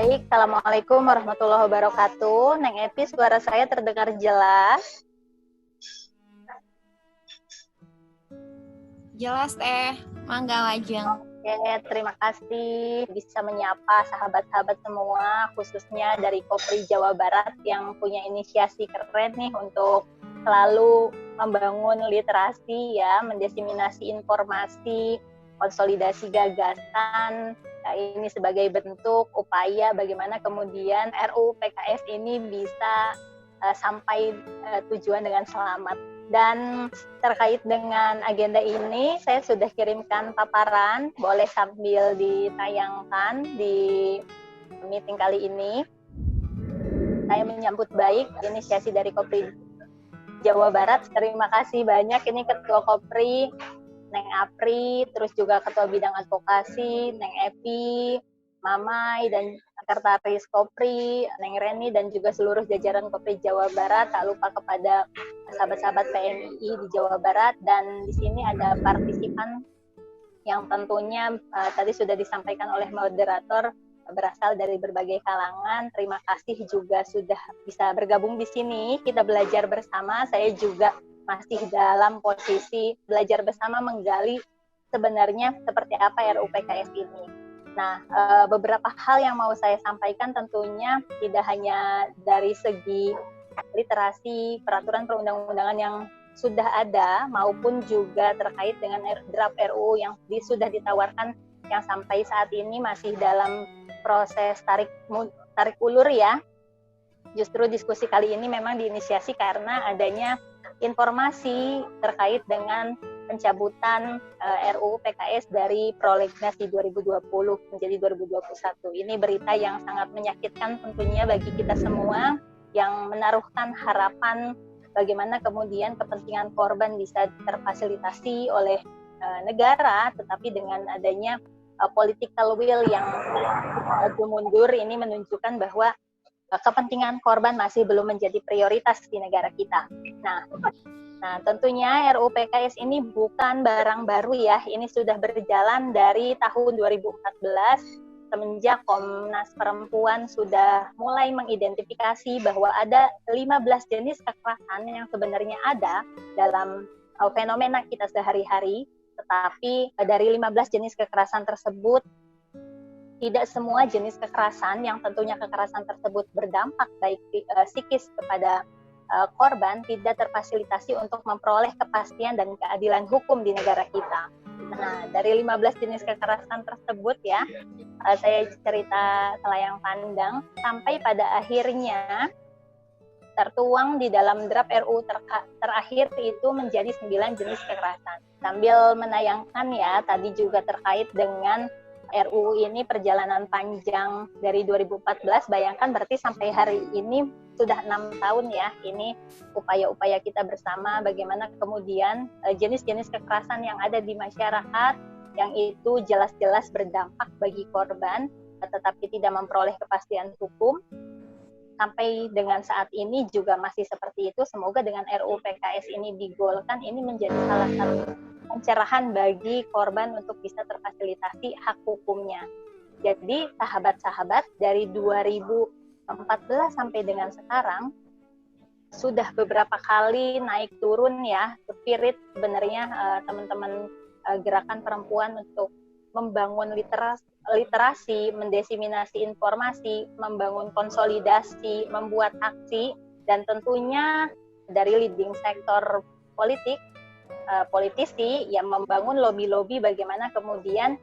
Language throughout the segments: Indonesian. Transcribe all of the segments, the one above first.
Baik, Assalamualaikum warahmatullahi wabarakatuh. Neng Epi, suara saya terdengar jelas. Jelas Teh, mangga Lajeng. Oke, terima kasih bisa menyapa sahabat-sahabat semua, khususnya dari Kopri Jawa Barat yang punya inisiasi keren nih untuk selalu membangun literasi ya, mendiseminasi informasi, konsolidasi gagasan. Nah, ini sebagai bentuk upaya bagaimana kemudian RUU PKS ini bisa sampai tujuan dengan selamat. Dan terkait dengan agenda ini, saya sudah kirimkan paparan, boleh sambil ditayangkan di meeting kali ini. Saya menyambut baik inisiasi dari Kopri Jawa Barat. Terima kasih banyak, ini Ketua Kopri, Neng Apri, terus juga Ketua Bidang Advokasi, Neng Epi, Mamai, dan Sekretaris Kopri, Neng Reni, dan juga seluruh jajaran Kopri Jawa Barat. Tak lupa kepada sahabat-sahabat PMI di Jawa Barat, dan di sini ada partisipan yang tentunya tadi sudah disampaikan oleh moderator, berasal dari berbagai kalangan. Terima kasih juga sudah bisa bergabung di sini. Kita belajar bersama. Saya juga masih dalam posisi belajar bersama menggali sebenarnya seperti apa RUU PKS ini. Nah, beberapa hal yang mau saya sampaikan tentunya tidak hanya dari segi literasi, peraturan perundang-undangan yang sudah ada, maupun juga terkait dengan draft RUU yang sudah ditawarkan yang sampai saat ini masih dalam proses tarik ulur ya. Justru diskusi kali ini memang diinisiasi karena adanya informasi terkait dengan pencabutan RUU PKS dari Prolegnas di 2020 menjadi 2021. Ini berita yang sangat menyakitkan tentunya bagi kita semua, yang menaruhkan harapan bagaimana kemudian kepentingan korban bisa terfasilitasi oleh negara, tetapi dengan adanya political will yang maju mundur ini menunjukkan bahwa kepentingan korban masih belum menjadi prioritas di negara kita. Nah, tentunya RUU PKS ini bukan barang baru ya. Ini sudah berjalan dari tahun 2014 semenjak Komnas Perempuan sudah mulai mengidentifikasi bahwa ada 15 jenis kekerasan yang sebenarnya ada dalam fenomena kita sehari-hari. Tetapi dari 15 jenis kekerasan tersebut, tidak semua jenis kekerasan yang tentunya kekerasan tersebut berdampak baik psikis kepada korban tidak terfasilitasi untuk memperoleh kepastian dan keadilan hukum di negara kita. Nah, dari 15 jenis kekerasan tersebut ya, saya cerita selayang pandang sampai pada akhirnya tertuang di dalam draft RUU terakhir itu menjadi 9 jenis kekerasan. Sambil menayangkan ya, tadi juga terkait dengan RUU ini perjalanan panjang dari 2014, bayangkan berarti sampai hari ini sudah 6 tahun ya. Ini upaya-upaya kita bersama bagaimana kemudian jenis-jenis kekerasan yang ada di masyarakat yang itu jelas-jelas berdampak bagi korban tetapi tidak memperoleh kepastian hukum. Sampai dengan saat ini juga masih seperti itu. Semoga dengan RUU PKS ini digolkan, ini menjadi salah satu pencerahan bagi korban untuk bisa terfasilitasi hak hukumnya. Jadi sahabat-sahabat, dari 2014 sampai dengan sekarang sudah beberapa kali naik turun ya spirit sebenarnya teman-teman gerakan perempuan untuk membangun literasi, mendiseminasi informasi, membangun konsolidasi, membuat aksi, dan tentunya dari leading sektor politik, politisi yang membangun lobby-lobby bagaimana kemudian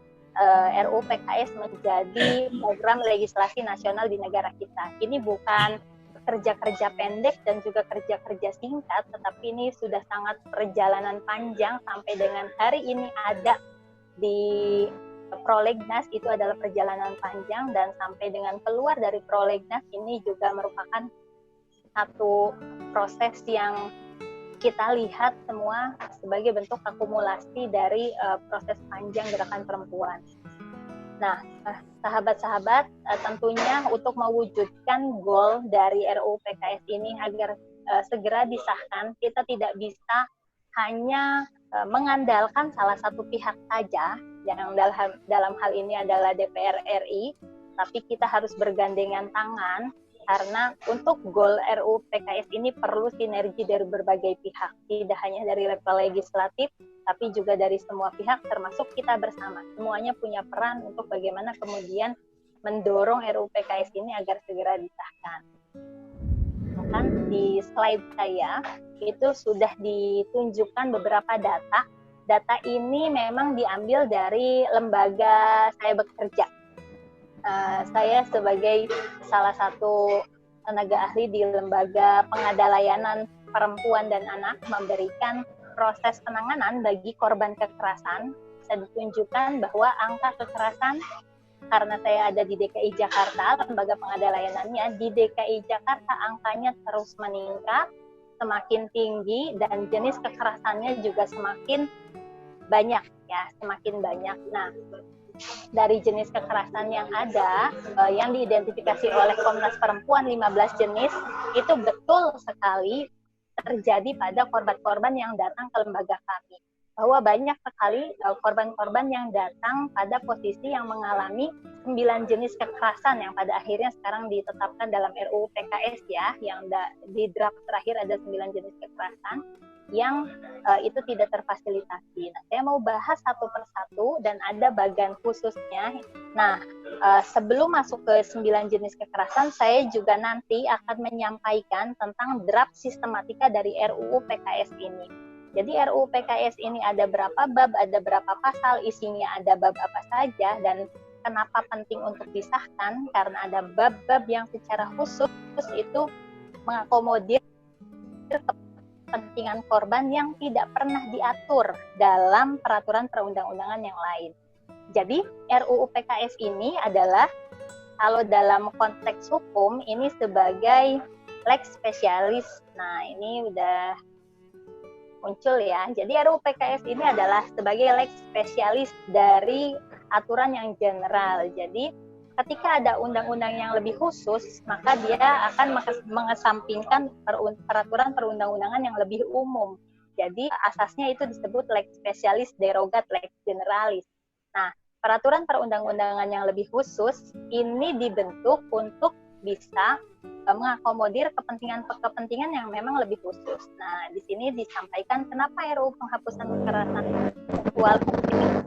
RUU PKS menjadi program legislasi nasional di negara kita. Ini bukan kerja-kerja pendek dan juga kerja-kerja singkat, tetapi ini sudah sangat perjalanan panjang sampai dengan hari ini ada di Prolegnas. Itu adalah perjalanan panjang, dan sampai dengan keluar dari Prolegnas ini juga merupakan satu proses yang kita lihat semua sebagai bentuk akumulasi dari proses panjang gerakan perempuan. Nah, sahabat-sahabat, tentunya untuk mewujudkan goal dari RUU PKS ini agar segera disahkan, kita tidak bisa hanya mengandalkan salah satu pihak saja, yang dalam hal ini adalah DPR RI, tapi kita harus bergandengan tangan karena untuk goal RUU PKS ini perlu sinergi dari berbagai pihak, tidak hanya dari level legislatif, tapi juga dari semua pihak termasuk kita bersama. Semuanya punya peran untuk bagaimana kemudian mendorong RUU PKS ini agar segera disahkan. Kan di slide saya itu sudah ditunjukkan beberapa data. Data ini memang diambil dari lembaga saya bekerja. Saya sebagai salah satu tenaga ahli di lembaga pengada layanan perempuan dan anak memberikan proses penanganan bagi korban kekerasan. Saya ditunjukkan bahwa angka kekerasan, karena saya ada di DKI Jakarta, lembaga pengada layanannya, di DKI Jakarta angkanya terus meningkat, semakin tinggi, dan jenis kekerasannya juga semakin banyak ya, semakin banyak. Nah, dari jenis kekerasan yang ada, yang diidentifikasi oleh Komnas Perempuan 15 jenis, itu betul sekali terjadi pada korban-korban yang datang ke lembaga kami. Bahwa banyak sekali korban-korban yang datang pada posisi yang mengalami 9 jenis kekerasan yang pada akhirnya sekarang ditetapkan dalam RUU PKS ya, yang di draft terakhir ada 9 jenis kekerasan yang itu tidak terfasilitasi. Nah, saya mau bahas satu persatu dan ada bagian khususnya. Nah, sebelum masuk ke 9 jenis kekerasan, saya juga nanti akan menyampaikan tentang draft sistematika dari RUU PKS ini. Jadi RUU PKS ini ada berapa bab, ada berapa pasal, isinya ada bab apa saja, dan kenapa penting untuk disahkan, karena ada bab-bab yang secara khusus itu mengakomodir kepentingan korban yang tidak pernah diatur dalam peraturan perundang-undangan yang lain. Jadi RUU PKS ini adalah, kalau dalam konteks hukum ini sebagai lex specialis. Nah, ini udah muncul ya. Jadi RUU PKS ini adalah sebagai lex specialis dari aturan yang general. Jadi ketika ada undang-undang yang lebih khusus, maka dia akan mengesampingkan peraturan perundang-undangan yang lebih umum. Jadi asasnya itu disebut lex specialis derogat lex generalis. Nah, peraturan perundang-undangan yang lebih khusus ini dibentuk untuk bisa mengakomodir kepentingan yang memang lebih khusus. Nah, di sini disampaikan kenapa RUU penghapusan kekerasan seksual ini.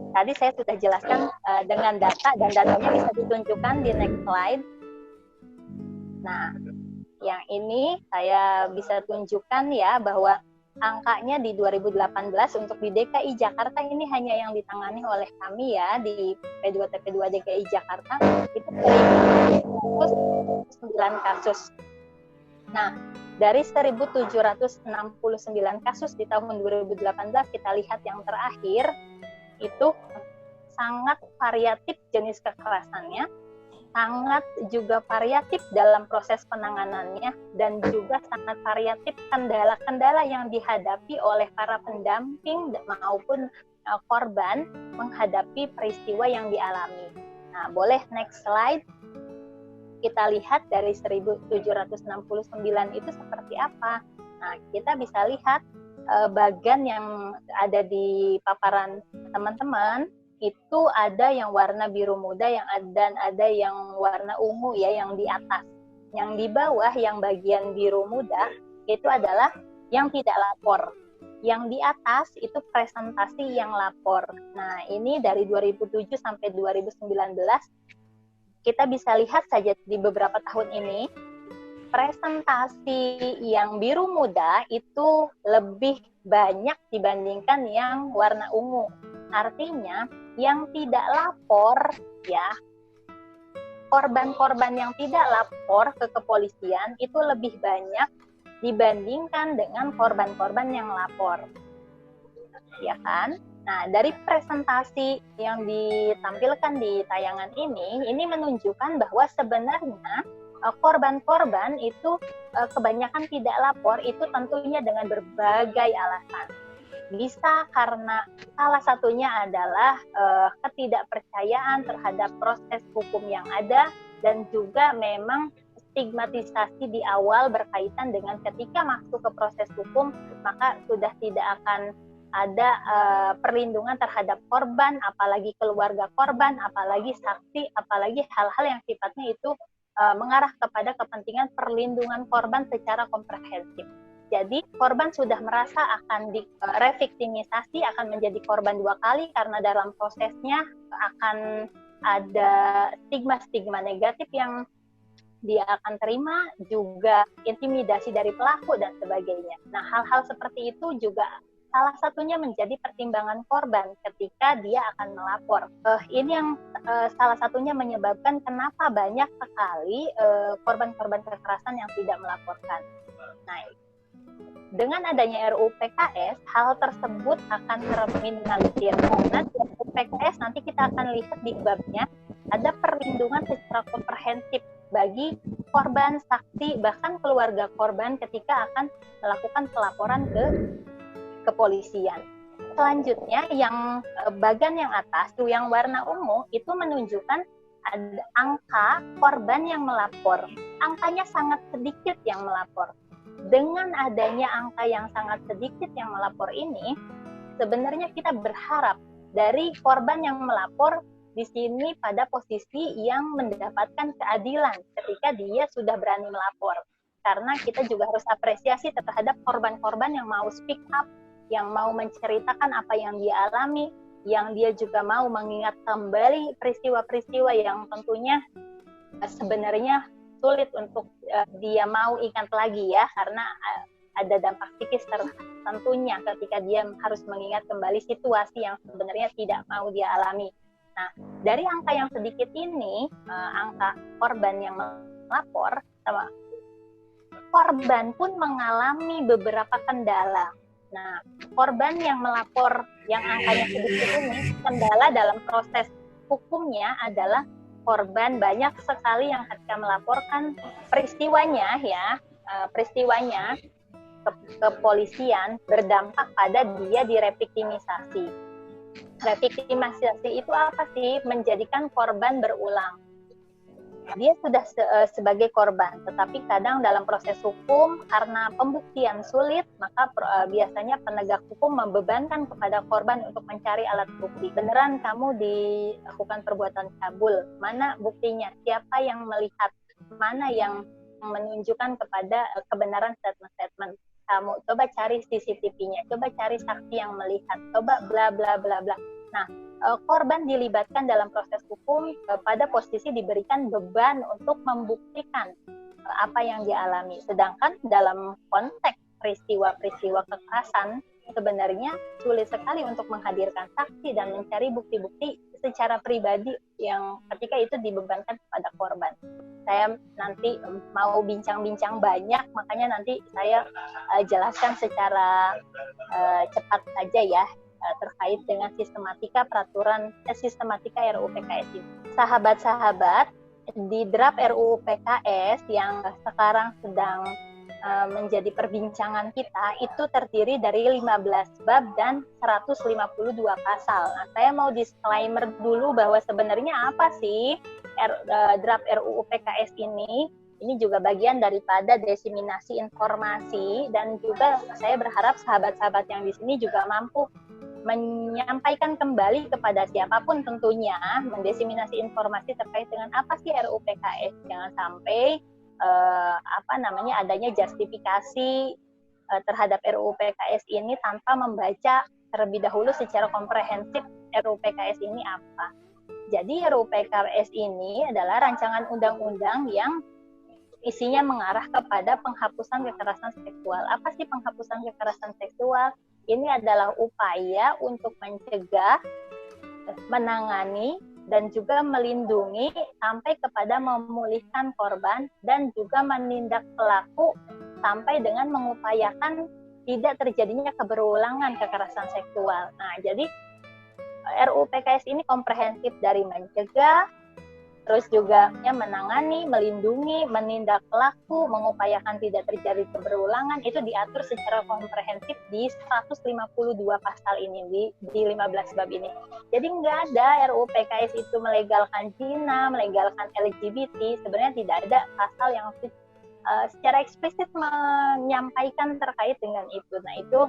Tadi saya sudah jelaskan dengan data, dan datanya bisa ditunjukkan di next slide. Nah, yang ini saya bisa tunjukkan ya, bahwa angkanya di 2018 untuk di DKI Jakarta ini hanya yang ditangani oleh kami ya, di P2TP2 DKI Jakarta, itu 1.709 kasus. Nah, dari 1.769 kasus di tahun 2018, kita lihat yang terakhir, itu sangat variatif jenis kekerasannya, sangat juga variatif dalam proses penanganannya, dan juga sangat variatif kendala-kendala yang dihadapi oleh para pendamping maupun korban menghadapi peristiwa yang dialami. Nah, boleh next slide. Kita lihat dari 1.769 itu seperti apa. Nah, kita bisa lihat bagan yang ada di paparan teman-teman itu ada yang warna biru muda, dan ada yang warna ungu ya, yang di atas. Yang di bawah yang bagian biru muda itu adalah yang tidak lapor. Yang di atas itu presentasi yang lapor. Nah, ini dari 2007 sampai 2019 kita bisa lihat saja di beberapa tahun ini, presentasi yang biru muda itu lebih banyak dibandingkan yang warna ungu. Artinya yang tidak lapor ya, korban-korban yang tidak lapor ke kepolisian itu lebih banyak dibandingkan dengan korban-korban yang lapor. Ya kan? Nah, dari presentasi yang ditampilkan di tayangan ini menunjukkan bahwa sebenarnya korban-korban itu kebanyakan tidak lapor itu tentunya dengan berbagai alasan. Bisa karena salah satunya adalah ketidakpercayaan terhadap proses hukum yang ada, dan juga memang stigmatisasi di awal berkaitan dengan ketika masuk ke proses hukum maka sudah tidak akan ada perlindungan terhadap korban, apalagi keluarga korban, apalagi saksi, apalagi hal-hal yang sifatnya itu mengarah kepada kepentingan perlindungan korban secara komprehensif. Jadi korban sudah merasa akan direvictimisasi, akan menjadi korban dua kali karena dalam prosesnya akan ada stigma-stigma negatif yang dia akan terima, juga intimidasi dari pelaku dan sebagainya. Nah, hal-hal seperti itu juga salah satunya menjadi pertimbangan korban ketika dia akan melapor. Ini yang salah satunya menyebabkan kenapa banyak sekali korban-korban kekerasan yang tidak melaporkan. Nah, dengan adanya RUU PKS, hal tersebut akan terminimalisir. Karena di RUU PKS nanti kita akan lihat di babnya ada perlindungan secara komprehensif bagi korban, saksi, bahkan keluarga korban ketika akan melakukan pelaporan ke kepolisian. Selanjutnya yang bagian yang atas, yang warna ungu, itu menunjukkan ada angka korban yang melapor. Angkanya sangat sedikit yang melapor. Dengan adanya angka yang sangat sedikit yang melapor ini, sebenarnya kita berharap dari korban yang melapor di sini pada posisi yang mendapatkan keadilan ketika dia sudah berani melapor. Karena kita juga harus apresiasi terhadap korban-korban yang mau speak up, yang mau menceritakan apa yang dia alami, yang dia juga mau mengingat kembali peristiwa-peristiwa yang tentunya sebenarnya sulit untuk dia mau ingat lagi ya, karena ada dampak psikis tentunya ketika dia harus mengingat kembali situasi yang sebenarnya tidak mau dia alami. Nah, dari angka yang sedikit ini, angka korban yang melapor, korban pun mengalami beberapa kendala. Nah, korban yang melapor yang angkanya sedikit ini, kendala dalam proses hukumnya adalah korban banyak sekali yang ketika melaporkan peristiwanya ke kepolisian berdampak pada dia direvictimisasi. Revictimisasi itu apa sih? Menjadikan korban berulang. Dia sudah sebagai korban, tetapi kadang dalam proses hukum karena pembuktian sulit, maka biasanya penegak hukum membebankan kepada korban untuk mencari alat bukti. Beneran kamu dilakukan perbuatan cabul, mana buktinya? Siapa yang melihat? Mana yang menunjukkan kepada kebenaran statement-statement kamu? Coba cari CCTV-nya, coba cari saksi yang melihat, coba bla bla bla bla. Nah, korban dilibatkan dalam proses hukum pada posisi diberikan beban untuk membuktikan apa yang dialami. Sedangkan dalam konteks peristiwa-peristiwa kekerasan sebenarnya sulit sekali untuk menghadirkan saksi dan mencari bukti-bukti secara pribadi yang ketika itu dibebankan kepada korban. Saya nanti mau bincang-bincang banyak, makanya nanti saya jelaskan secara cepat saja ya terkait dengan sistematika RUU PKS ini. Sahabat-sahabat, di draft RUU PKS yang sekarang sedang menjadi perbincangan kita itu terdiri dari 15 bab dan 152 pasal. Nah, saya mau disclaimer dulu bahwa sebenarnya apa sih draft RUU PKS ini? Ini juga bagian daripada diseminasi informasi dan juga saya berharap sahabat-sahabat yang di sini juga mampu menyampaikan kembali kepada siapapun tentunya mendiseminasi informasi terkait dengan apa sih RUU PKS. Jangan sampai adanya justifikasi terhadap RUU PKS ini tanpa membaca terlebih dahulu secara komprehensif RUU PKS ini apa. Jadi RUU PKS ini adalah rancangan undang-undang yang isinya mengarah kepada penghapusan kekerasan seksual. Apa sih penghapusan kekerasan seksual? Ini adalah upaya untuk mencegah, menangani, dan juga melindungi sampai kepada memulihkan korban dan juga menindak pelaku sampai dengan mengupayakan tidak terjadinya keberulangan kekerasan seksual. Nah, jadi RUU PKS ini komprehensif dari mencegah, terus juga menangani, melindungi, menindak pelaku, mengupayakan tidak terjadi keberulangan, itu diatur secara komprehensif di 152 pasal ini, di 15 bab ini. Jadi nggak ada RUU PKS itu melegalkan zina, melegalkan LGBT, sebenarnya tidak ada pasal yang secara eksplisit menyampaikan terkait dengan itu. Nah, itu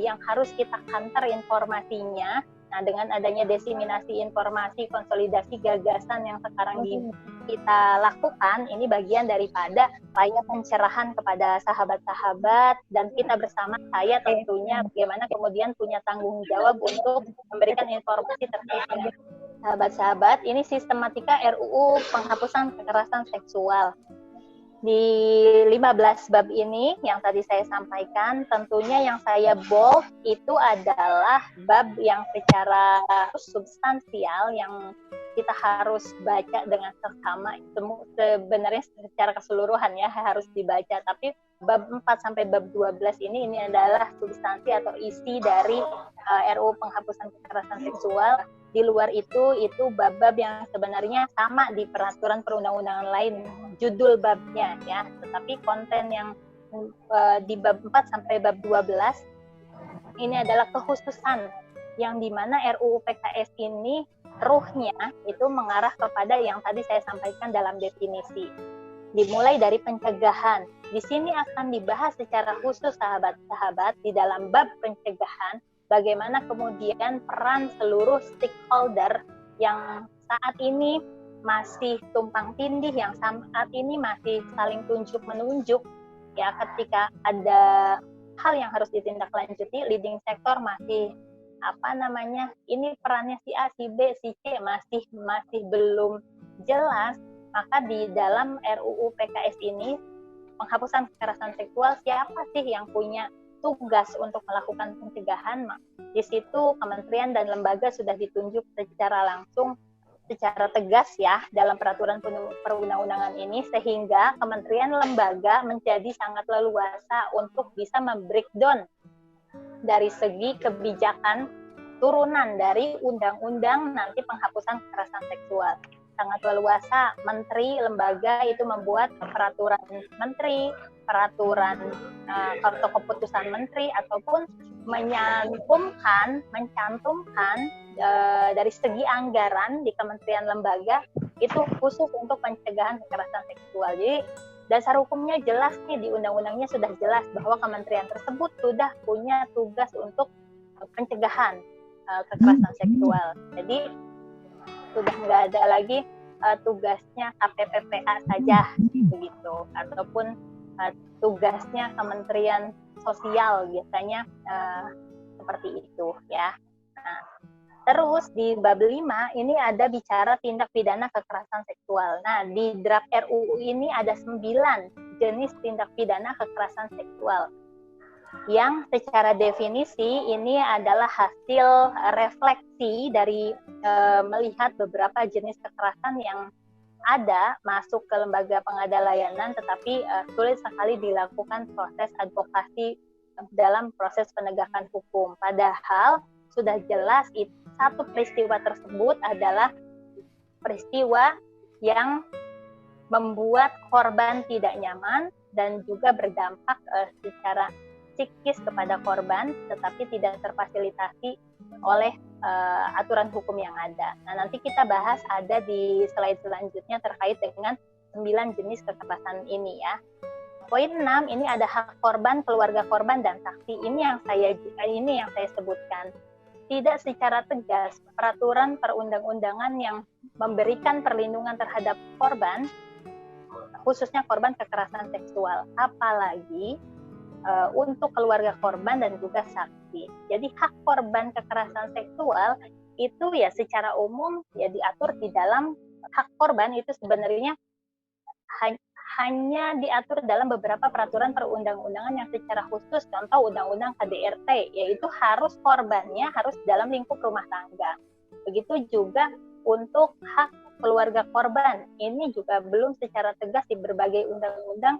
yang harus kita counter informasinya. Nah, dengan adanya diseminasi informasi, konsolidasi gagasan yang sekarang kita lakukan, ini bagian daripada upaya pencerahan kepada sahabat-sahabat dan kita bersama, saya tentunya bagaimana kemudian punya tanggung jawab untuk memberikan informasi terkait dengan sahabat-sahabat. Ini sistematika RUU penghapusan kekerasan seksual. Di 15 bab ini yang tadi saya sampaikan, tentunya yang saya bold itu adalah bab yang secara substansial yang kita harus baca dengan seksama. Sebenarnya secara keseluruhan ya harus dibaca, tapi bab 4 sampai bab 12 ini adalah substansi atau isi dari RUU penghapusan kekerasan seksual. Di luar itu bab-bab yang sebenarnya sama di peraturan perundang-undangan lain, judul babnya ya, tetapi konten yang di bab 4 sampai bab 12 ini adalah kekhususan yang dimana RUU PKS ini ruhnya itu mengarah kepada yang tadi saya sampaikan dalam definisi. Dimulai dari pencegahan. Di sini akan dibahas secara khusus sahabat-sahabat di dalam bab pencegahan, bagaimana kemudian peran seluruh stakeholder yang saat ini masih tumpang tindih, yang saat ini masih saling tunjuk-menunjuk, ya, ketika ada hal yang harus ditindaklanjuti, leading sector masih ini perannya si A, si B, si C masih belum jelas. Maka di dalam RUU PKS ini, penghapusan kekerasan seksual, siapa sih yang punya tugas untuk melakukan pencegahan? Di situ kementerian dan lembaga sudah ditunjuk secara langsung, secara tegas ya dalam peraturan perundang-undangan ini, sehingga kementerian lembaga menjadi sangat leluasa untuk bisa membreakdown dari segi kebijakan turunan dari undang-undang nanti penghapusan kekerasan seksual. Sangat leluasa menteri lembaga itu membuat peraturan menteri, peraturan atau keputusan menteri, ataupun mencantumkan dari segi anggaran di kementerian lembaga itu khusus untuk pencegahan kekerasan seksual. Jadi dasar hukumnya jelas nih, di undang-undangnya sudah jelas bahwa kementerian tersebut sudah punya tugas untuk pencegahan kekerasan seksual. Jadi sudah nggak ada lagi tugasnya KPPPA saja begitu, ataupun tugasnya Kementerian Sosial biasanya seperti itu ya. Nah, terus di bab 5 ini ada bicara tindak pidana kekerasan seksual. Nah, di draft RUU ini ada 9 jenis tindak pidana kekerasan seksual yang secara definisi ini adalah hasil refleksi dari melihat beberapa jenis kekerasan yang ada masuk ke lembaga pengada layanan, tetapi sulit sekali dilakukan proses advokasi dalam proses penegakan hukum. Padahal sudah jelas satu peristiwa tersebut adalah peristiwa yang membuat korban tidak nyaman dan juga berdampak secara psikis kepada korban, tetapi tidak terfasilitasi oleh aturan hukum yang ada. Nah, nanti kita bahas ada di slide selanjutnya terkait dengan 9 jenis kekerasan ini ya. Poin 6 ini ada hak korban, keluarga korban, dan saksi. Ini yang saya sebutkan. Tidak secara tegas peraturan perundang-undangan yang memberikan perlindungan terhadap korban, khususnya korban kekerasan seksual, apalagi untuk keluarga korban dan juga saksi. Jadi hak korban kekerasan seksual itu ya secara umum ya diatur di dalam hak korban itu sebenarnya hanya diatur dalam beberapa peraturan perundang-undangan yang secara khusus, contoh Undang-Undang KDRT, yaitu korbannya harus dalam lingkup rumah tangga. Begitu juga untuk hak keluarga korban, ini juga belum secara tegas di berbagai undang-undang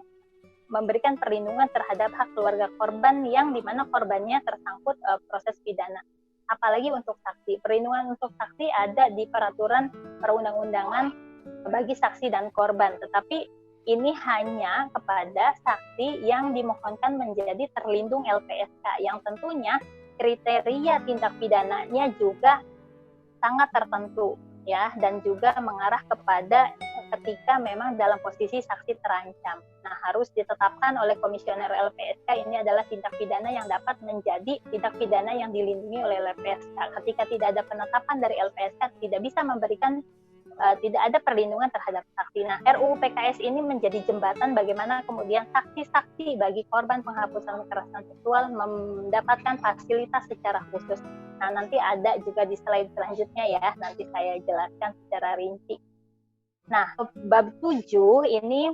memberikan perlindungan terhadap hak keluarga korban yang dimana korbannya tersangkut proses pidana. Apalagi untuk saksi, perlindungan untuk saksi ada di peraturan perundang-undangan bagi saksi dan korban, tetapi ini hanya kepada saksi yang dimohonkan menjadi terlindung LPSK, yang tentunya kriteria tindak pidananya juga sangat tertentu ya, dan juga mengarah kepada ketika memang dalam posisi saksi terancam. Nah, harus ditetapkan oleh komisioner LPSK ini adalah tindak pidana yang dapat menjadi tindak pidana yang dilindungi oleh LPSK. Ketika tidak ada penetapan dari LPSK, tidak bisa memberikan tidak ada perlindungan terhadap saksi. Nah, RUU PKS ini menjadi jembatan bagaimana kemudian saksi-saksi bagi korban penghapusan kekerasan seksual mendapatkan fasilitas secara khusus. Nah, nanti ada juga di slide selanjutnya ya, nanti saya jelaskan secara rinci. Nah, bab 7 ini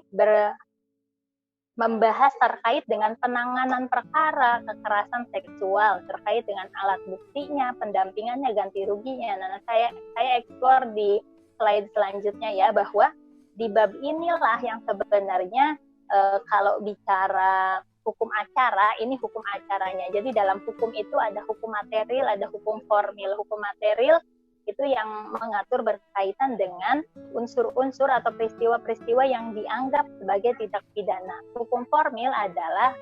membahas terkait dengan penanganan perkara kekerasan seksual, terkait dengan alat buktinya, pendampingannya, ganti ruginya. Nah, saya eksplor di slide selanjutnya ya, bahwa di bab inilah yang sebenarnya kalau bicara hukum acara, ini hukum acaranya. Jadi dalam hukum itu ada hukum material, ada hukum formil. Hukum material itu yang mengatur berkaitan dengan unsur-unsur atau peristiwa-peristiwa yang dianggap sebagai tindak pidana. Hukum formil adalah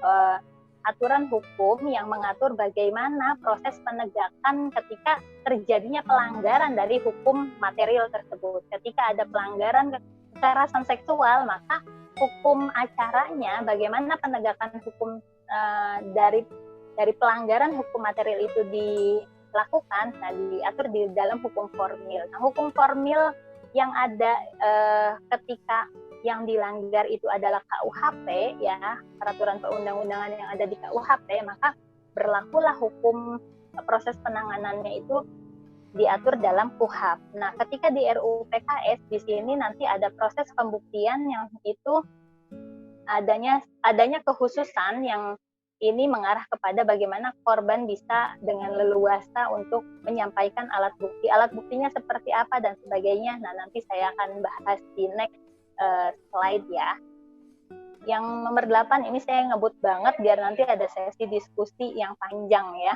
aturan hukum yang mengatur bagaimana proses penegakan ketika terjadinya pelanggaran dari hukum material tersebut. Ketika ada pelanggaran kekerasan seksual, maka hukum acaranya bagaimana penegakan hukum dari pelanggaran hukum material itu dilakukan, nah diatur di dalam hukum formil. Nah, hukum formil yang ada ketika yang dilanggar itu adalah KUHP ya, peraturan perundang-undangan yang ada di KUHP, maka berlakulah hukum proses penanganannya itu diatur dalam KUHP. Nah, ketika di RUU PKS di sini nanti ada proses pembuktian yang itu adanya kekhususan yang ini mengarah kepada bagaimana korban bisa dengan leluasa untuk menyampaikan alat bukti. Alat buktinya seperti apa dan sebagainya. Nah, nanti saya akan bahas di next slide ya. Yang nomor 8 ini saya ngebut banget biar nanti ada sesi diskusi yang panjang ya.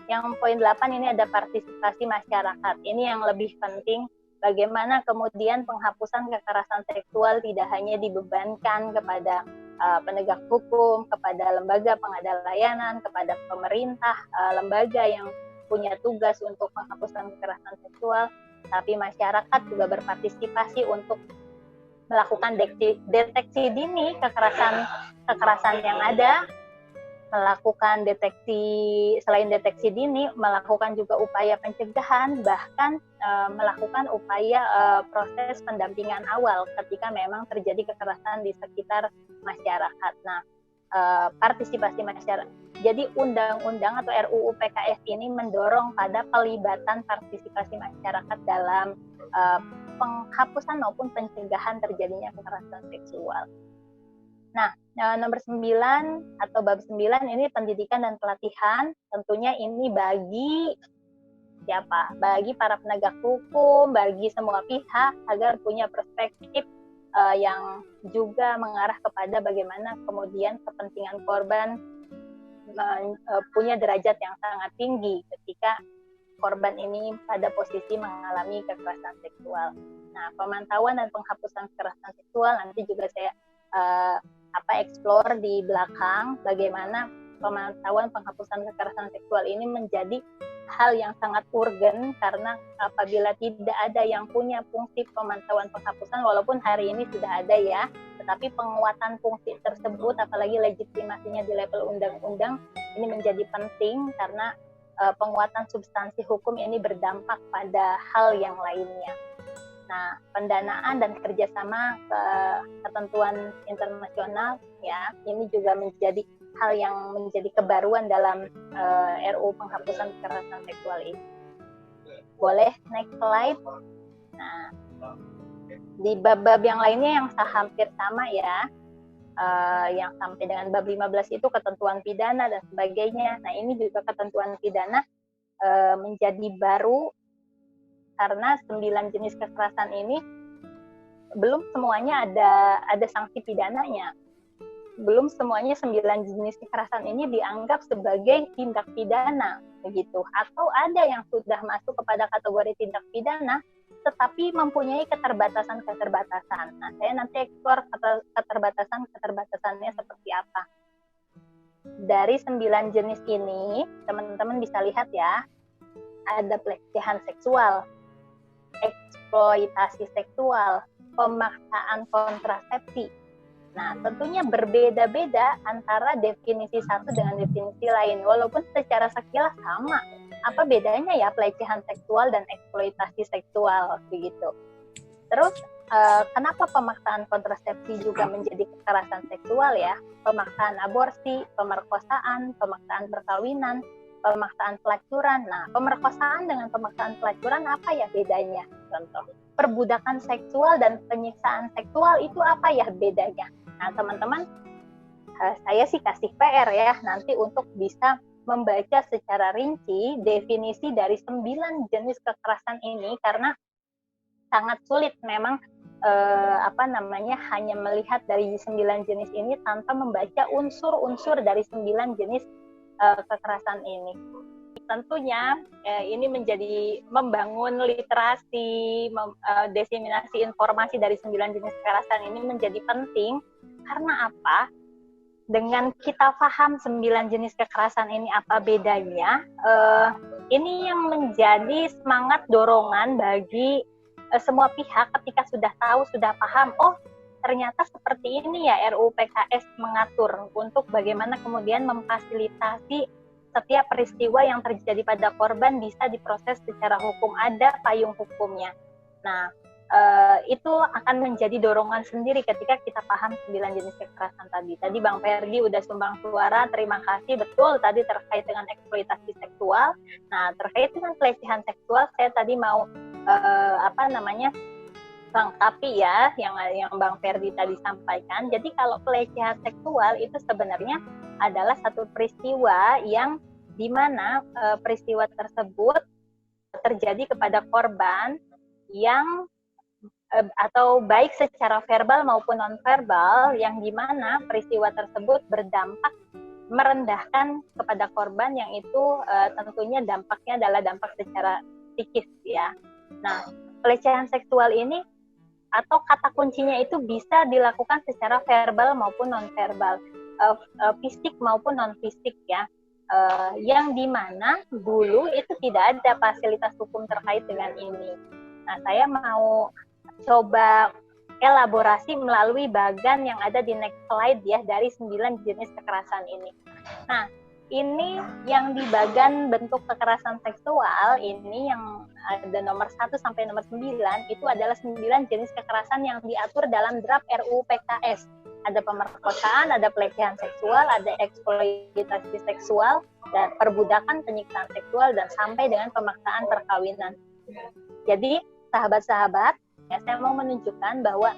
Yang poin 8 ini ada partisipasi masyarakat. Ini yang lebih penting, bagaimana kemudian penghapusan kekerasan seksual tidak hanya dibebankan kepada penegak hukum, kepada lembaga pengadaan layanan, kepada pemerintah, lembaga yang punya tugas untuk penghapusan kekerasan seksual, tapi masyarakat juga berpartisipasi untuk melakukan deteksi dini kekerasan yang ada, melakukan selain deteksi dini, melakukan juga upaya pencegahan, bahkan melakukan upaya proses pendampingan awal ketika memang terjadi kekerasan di sekitar masyarakat. Nah, partisipasi masyarakat. Jadi undang-undang atau RUU PKS ini mendorong pada pelibatan partisipasi masyarakat dalam penghapusan maupun pencegahan terjadinya kekerasan seksual. Nah, nomor 9 atau bab 9 ini pendidikan dan pelatihan. Tentunya ini bagi siapa? Bagi para penegak hukum, bagi semua pihak agar punya perspektif yang juga mengarah kepada bagaimana kemudian kepentingan korban punya derajat yang sangat tinggi ketika korban ini pada posisi mengalami kekerasan seksual. Nah, pemantauan dan penghapusan kekerasan seksual nanti juga saya explore di belakang bagaimana pemantauan penghapusan kekerasan seksual ini menjadi hal yang sangat urgen, karena apabila tidak ada yang punya fungsi pemantauan penghapusan, walaupun hari ini sudah ada ya, tetapi penguatan fungsi tersebut apalagi legitimasinya di level undang-undang ini menjadi penting, karena penguatan substansi hukum ini berdampak pada hal yang lainnya. Nah, pendanaan dan kerjasama ketentuan internasional ya, ini juga menjadi hal yang menjadi kebaruan dalam RUU penghapusan kekerasan seksual ini. Boleh next slide. Nah, di bab-bab yang lainnya yang hampir sama ya, yang sampai dengan bab 15 itu ketentuan pidana dan sebagainya. Nah, ini juga ketentuan pidana menjadi baru karena 9 jenis kekerasan ini belum semuanya ada sanksi pidananya. Belum semuanya 9 jenis kekerasan ini dianggap sebagai tindak pidana begitu, atau ada yang sudah masuk kepada kategori tindak pidana tetapi mempunyai keterbatasan. Nah, saya nanti eksplor keterbatasannya seperti apa. Dari 9 jenis ini, teman-teman bisa lihat ya, ada pelecehan seksual, eksploitasi seksual, pemaksaan kontrasepsi. Nah, tentunya berbeda-beda antara definisi satu dengan definisi lain, walaupun secara sekilas sama. Apa bedanya ya pelecehan seksual dan eksploitasi seksual, begitu. Terus, kenapa pemaksaan kontrasepsi juga menjadi kekerasan seksual ya? Pemaksaan aborsi, pemerkosaan, pemaksaan perkawinan, pemaksaan pelacuran. Nah, pemerkosaan dengan pemaksaan pelacuran apa ya bedanya? Contoh, perbudakan seksual dan penyiksaan seksual itu apa ya bedanya? Nah, teman-teman, saya sih kasih PR ya, nanti untuk bisa membaca secara rinci definisi dari 9 jenis kekerasan ini, karena sangat sulit memang hanya melihat dari 9 jenis ini tanpa membaca unsur-unsur dari 9 jenis kekerasan ini. Tentunya ini menjadi membangun literasi, diseminasi informasi dari 9 jenis kekerasan ini menjadi penting. Karena apa? Dengan kita paham 9 jenis kekerasan ini apa bedanya, ini yang menjadi semangat dorongan bagi semua pihak ketika sudah tahu, sudah paham, oh ternyata seperti ini ya RUU PKS mengatur untuk bagaimana kemudian memfasilitasi setiap peristiwa yang terjadi pada korban bisa diproses secara hukum, ada payung hukumnya. Nah, itu akan menjadi dorongan sendiri ketika kita paham 9 jenis kekerasan tadi. Tadi Bang Ferdi udah sumbang suara, terima kasih. Betul, tadi terkait dengan eksploitasi seksual. Nah, terkait dengan pelecehan seksual, saya tadi mau lengkapi ya yang Bang Ferdi tadi sampaikan. Jadi kalau pelecehan seksual itu sebenarnya adalah satu peristiwa yang dimana peristiwa tersebut terjadi kepada korban yang atau baik secara verbal maupun nonverbal, yang dimana peristiwa tersebut berdampak merendahkan kepada korban, yang itu tentunya dampaknya adalah dampak secara psikis ya. Nah, pelecehan seksual ini atau kata kuncinya itu bisa dilakukan secara verbal maupun nonverbal, fisik maupun non fisik ya, yang dimana dulu itu tidak ada fasilitas hukum terkait dengan ini. Nah, saya mau coba elaborasi melalui bagan yang ada di next slide ya, dari 9 jenis kekerasan ini. Nah, ini yang di bagan bentuk kekerasan seksual ini yang ada nomor 1 sampai nomor 9 itu adalah 9 jenis kekerasan yang diatur dalam draft RUU PKS. Ada pemerkosaan, ada pelecehan seksual, ada eksploitasi seksual, dan perbudakan, penyiksaan seksual, dan sampai dengan pemaksaan perkawinan. Jadi, sahabat-sahabat, ya, saya mau menunjukkan bahwa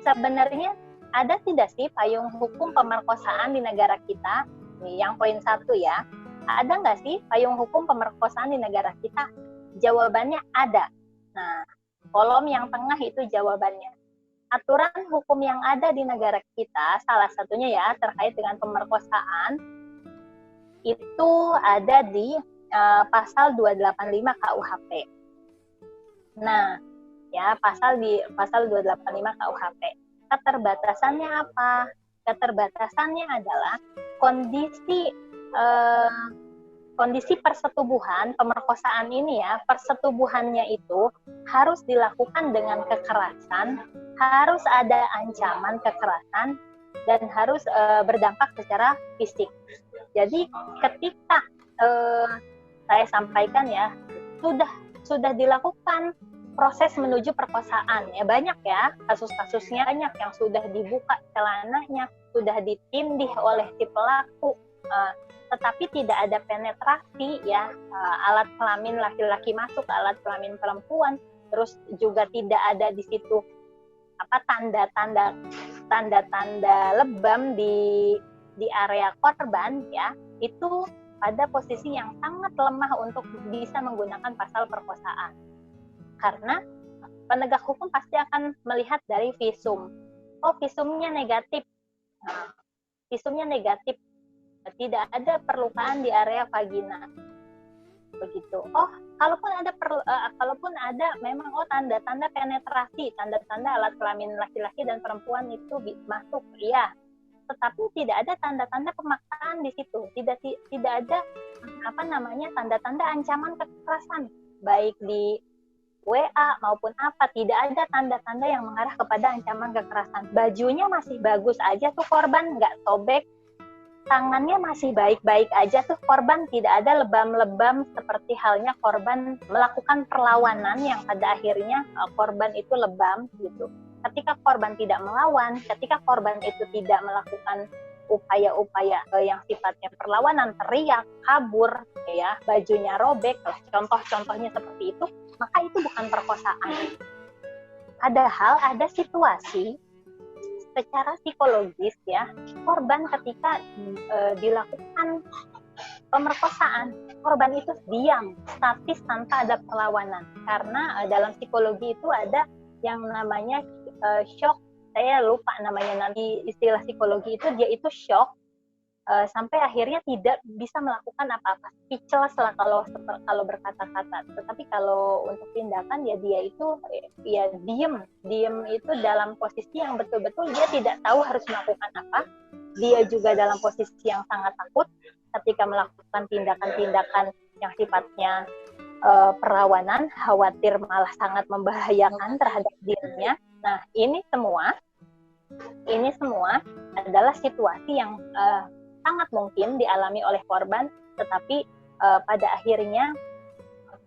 sebenarnya ada tidak sih payung hukum pemerkosaan di negara kita? Yang poin 1 ya, ada nggak sih payung hukum pemerkosaan di negara kita? Jawabannya ada. Nah, kolom yang tengah itu jawabannya. Aturan hukum yang ada di negara kita, salah satunya ya terkait dengan pemerkosaan, itu ada di pasal 285 KUHP. Nah, ya pasal 285 KUHP. Keterbatasannya apa? Keterbatasannya adalah kondisi persetubuhan pemerkosaan ini ya, persetubuhannya itu harus dilakukan dengan kekerasan, harus ada ancaman kekerasan, dan harus berdampak secara fisik. Jadi ketika saya sampaikan ya, sudah dilakukan proses menuju perkosaan ya, banyak ya kasus-kasusnya, banyak yang sudah dibuka celananya, sudah ditindih oleh si pelaku, tetapi tidak ada penetrasi ya, alat kelamin laki-laki masuk, alat kelamin perempuan, terus juga tidak ada di situ tanda-tanda lebam di area korban ya, itu pada posisi yang sangat lemah untuk bisa menggunakan pasal perkosaan. Karena penegak hukum pasti akan melihat dari visum. Oh, visumnya negatif. Nah, visumnya negatif. Tidak ada perlukaan di area vagina. Begitu. Oh, kalaupun ada memang tanda-tanda penetrasi, tanda-tanda alat kelamin laki-laki dan perempuan itu masuk, iya. Tetapi tidak ada tanda-tanda pemaksaan di situ. Tidak ada tanda-tanda ancaman kekerasan, baik di WA maupun apa, tidak ada tanda-tanda yang mengarah kepada ancaman kekerasan. Bajunya masih bagus aja tuh korban, nggak sobek, tangannya masih baik-baik aja tuh korban, tidak ada lebam-lebam seperti halnya korban melakukan perlawanan yang pada akhirnya korban itu lebam gitu. Ketika korban tidak melawan, ketika korban itu tidak melakukan upaya-upaya yang sifatnya perlawanan, teriak, kabur, ya, bajunya robek, contoh-contohnya seperti itu, maka itu bukan perkosaan. Padahal ada situasi secara psikologis ya, korban ketika dilakukan pemerkosaan, korban itu diam, statis tanpa ada perlawanan. Karena dalam psikologi itu ada yang namanya shock, saya lupa namanya nanti istilah psikologi itu, dia itu shock sampai akhirnya tidak bisa melakukan apa-apa, speechless lah kalau berkata-kata. Tetapi kalau untuk tindakan ya dia itu ya diem itu dalam posisi yang betul-betul dia tidak tahu harus melakukan apa. Dia juga dalam posisi yang sangat takut ketika melakukan tindakan-tindakan yang sifatnya perlawanan, khawatir malah sangat membahayakan terhadap dirinya. Nah, ini semua adalah situasi yang sangat mungkin dialami oleh korban, tetapi pada akhirnya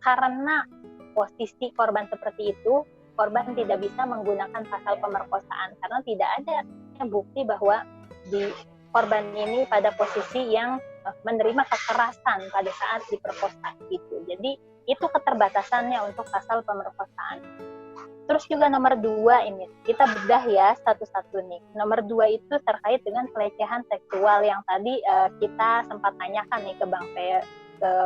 karena posisi korban seperti itu, korban tidak bisa menggunakan pasal pemerkosaan karena tidak ada bukti bahwa di korban ini pada posisi yang menerima kekerasan pada saat diperkosa gitu. Jadi itu keterbatasannya untuk pasal pemerkosaan. Terus juga nomor 2 ini, kita bedah ya satu-satu nih. Nomor 2 itu terkait dengan pelecehan seksual yang tadi kita sempat tanyakan nih ke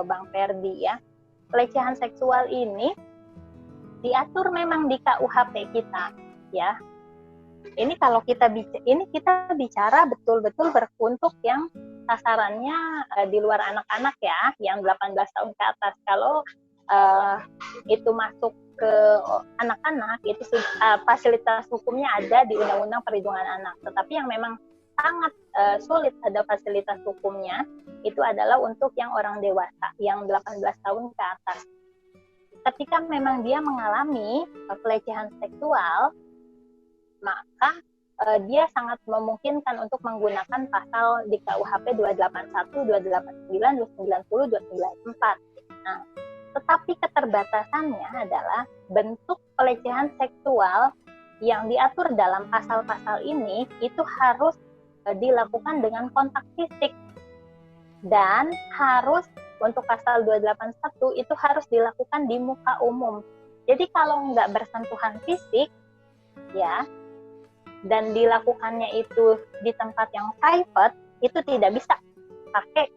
Bang Ferdi ya. Pelecehan seksual ini diatur memang di KUHP kita ya. Ini kalau kita bicara betul-betul untuk yang sasarannya di luar anak-anak ya, yang 18 tahun ke atas. Kalau itu masuk ke anak-anak, itu fasilitas hukumnya ada di Undang-Undang Perlindungan Anak. Tetapi yang memang sangat sulit ada fasilitas hukumnya itu adalah untuk yang orang dewasa, yang 18 tahun ke atas. Ketika memang dia mengalami pelecehan seksual, maka dia sangat memungkinkan untuk menggunakan pasal di KUHP 281, 289, 290, 294. Nah, tetapi keterbatasannya adalah bentuk pelecehan seksual yang diatur dalam pasal-pasal ini itu harus dilakukan dengan kontak fisik, dan harus untuk pasal 281 itu harus dilakukan di muka umum. Jadi kalau nggak bersentuhan fisik ya, dan dilakukannya itu di tempat yang private, itu tidak bisa pakai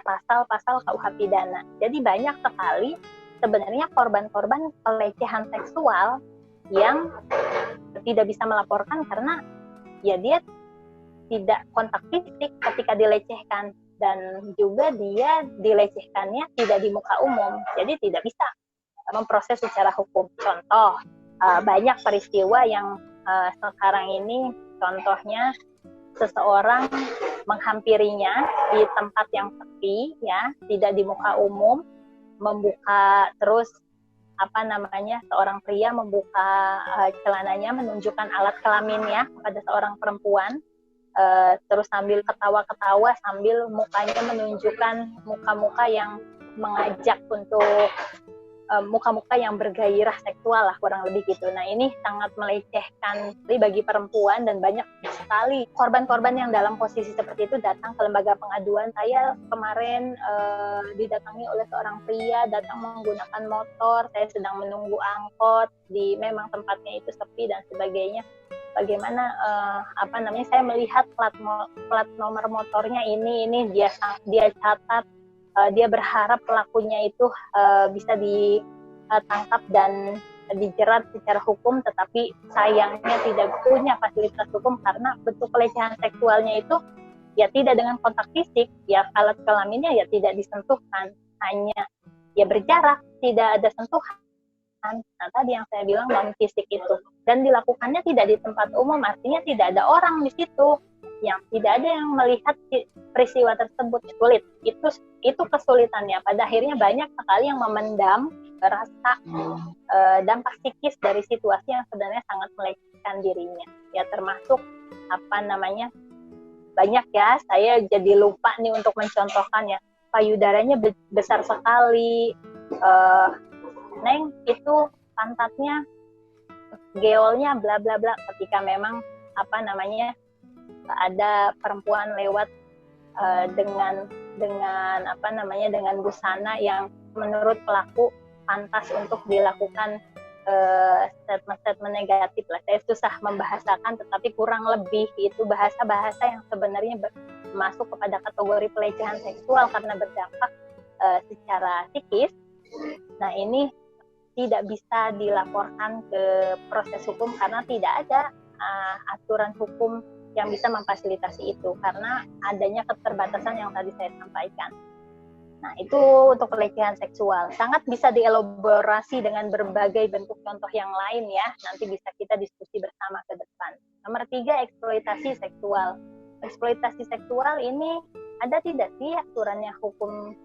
pasal-pasal KUH pidana. Jadi banyak sekali sebenarnya korban-korban pelecehan seksual yang tidak bisa melaporkan karena ya dia tidak kontak fisik ketika dilecehkan, dan juga dia dilecehkannya tidak di muka umum, jadi tidak bisa memproses secara hukum. Contoh, banyak peristiwa yang sekarang ini, contohnya seseorang menghampirinya di tempat yang sepi ya, tidak di muka umum, membuka terus seorang pria membuka celananya, menunjukkan alat kelaminnya kepada seorang perempuan, terus sambil ketawa-ketawa, sambil mukanya menunjukkan muka-muka yang mengajak untuk muka-muka yang bergairah seksual lah, kurang lebih gitu. Nah, ini sangat melecehkan bagi perempuan, dan banyak sekali korban-korban yang dalam posisi seperti itu datang ke lembaga pengaduan. Saya kemarin didatangi oleh seorang pria, datang menggunakan motor, saya sedang menunggu angkot, memang tempatnya itu sepi dan sebagainya. Bagaimana saya melihat plat nomor motornya ini dia catat. Dia berharap pelakunya itu bisa ditangkap dan dijerat secara hukum, tetapi sayangnya tidak punya fasilitas hukum karena bentuk pelecehan seksualnya itu ya tidak dengan kontak fisik, ya alat kelaminnya ya tidak disentuhkan, hanya ya berjarak, tidak ada sentuhan. Nah, tadi yang saya bilang non fisik itu, dan dilakukannya tidak di tempat umum, artinya tidak ada orang di situ. yang tidak ada yang melihat peristiwa tersebut. Sulit, itu kesulitannya. Pada akhirnya banyak sekali yang memendam rasa dampak psikis dari situasi yang sebenarnya sangat melecehkan dirinya. Ya termasuk banyak ya, saya jadi lupa nih untuk mencontohkan ya, payudaranya besar sekali, Neng itu pantatnya geolnya bla bla bla, ketika memang ada perempuan lewat dengan busana yang menurut pelaku pantas untuk dilakukan statement-statement negatif lah. Saya susah membahasakan, tetapi kurang lebih itu bahasa-bahasa yang sebenarnya masuk kepada kategori pelecehan seksual karena berdampak secara psikis. Nah, ini tidak bisa dilaporkan ke proses hukum karena tidak ada aturan hukum yang bisa memfasilitasi itu karena adanya keterbatasan yang tadi saya sampaikan. Nah, itu untuk pelecehan seksual. Sangat bisa dielaborasi dengan berbagai bentuk contoh yang lain ya. Nanti bisa kita diskusi bersama ke depan. Nomor 3, eksploitasi seksual. Eksploitasi seksual ini ada tidak sih aturannya hukum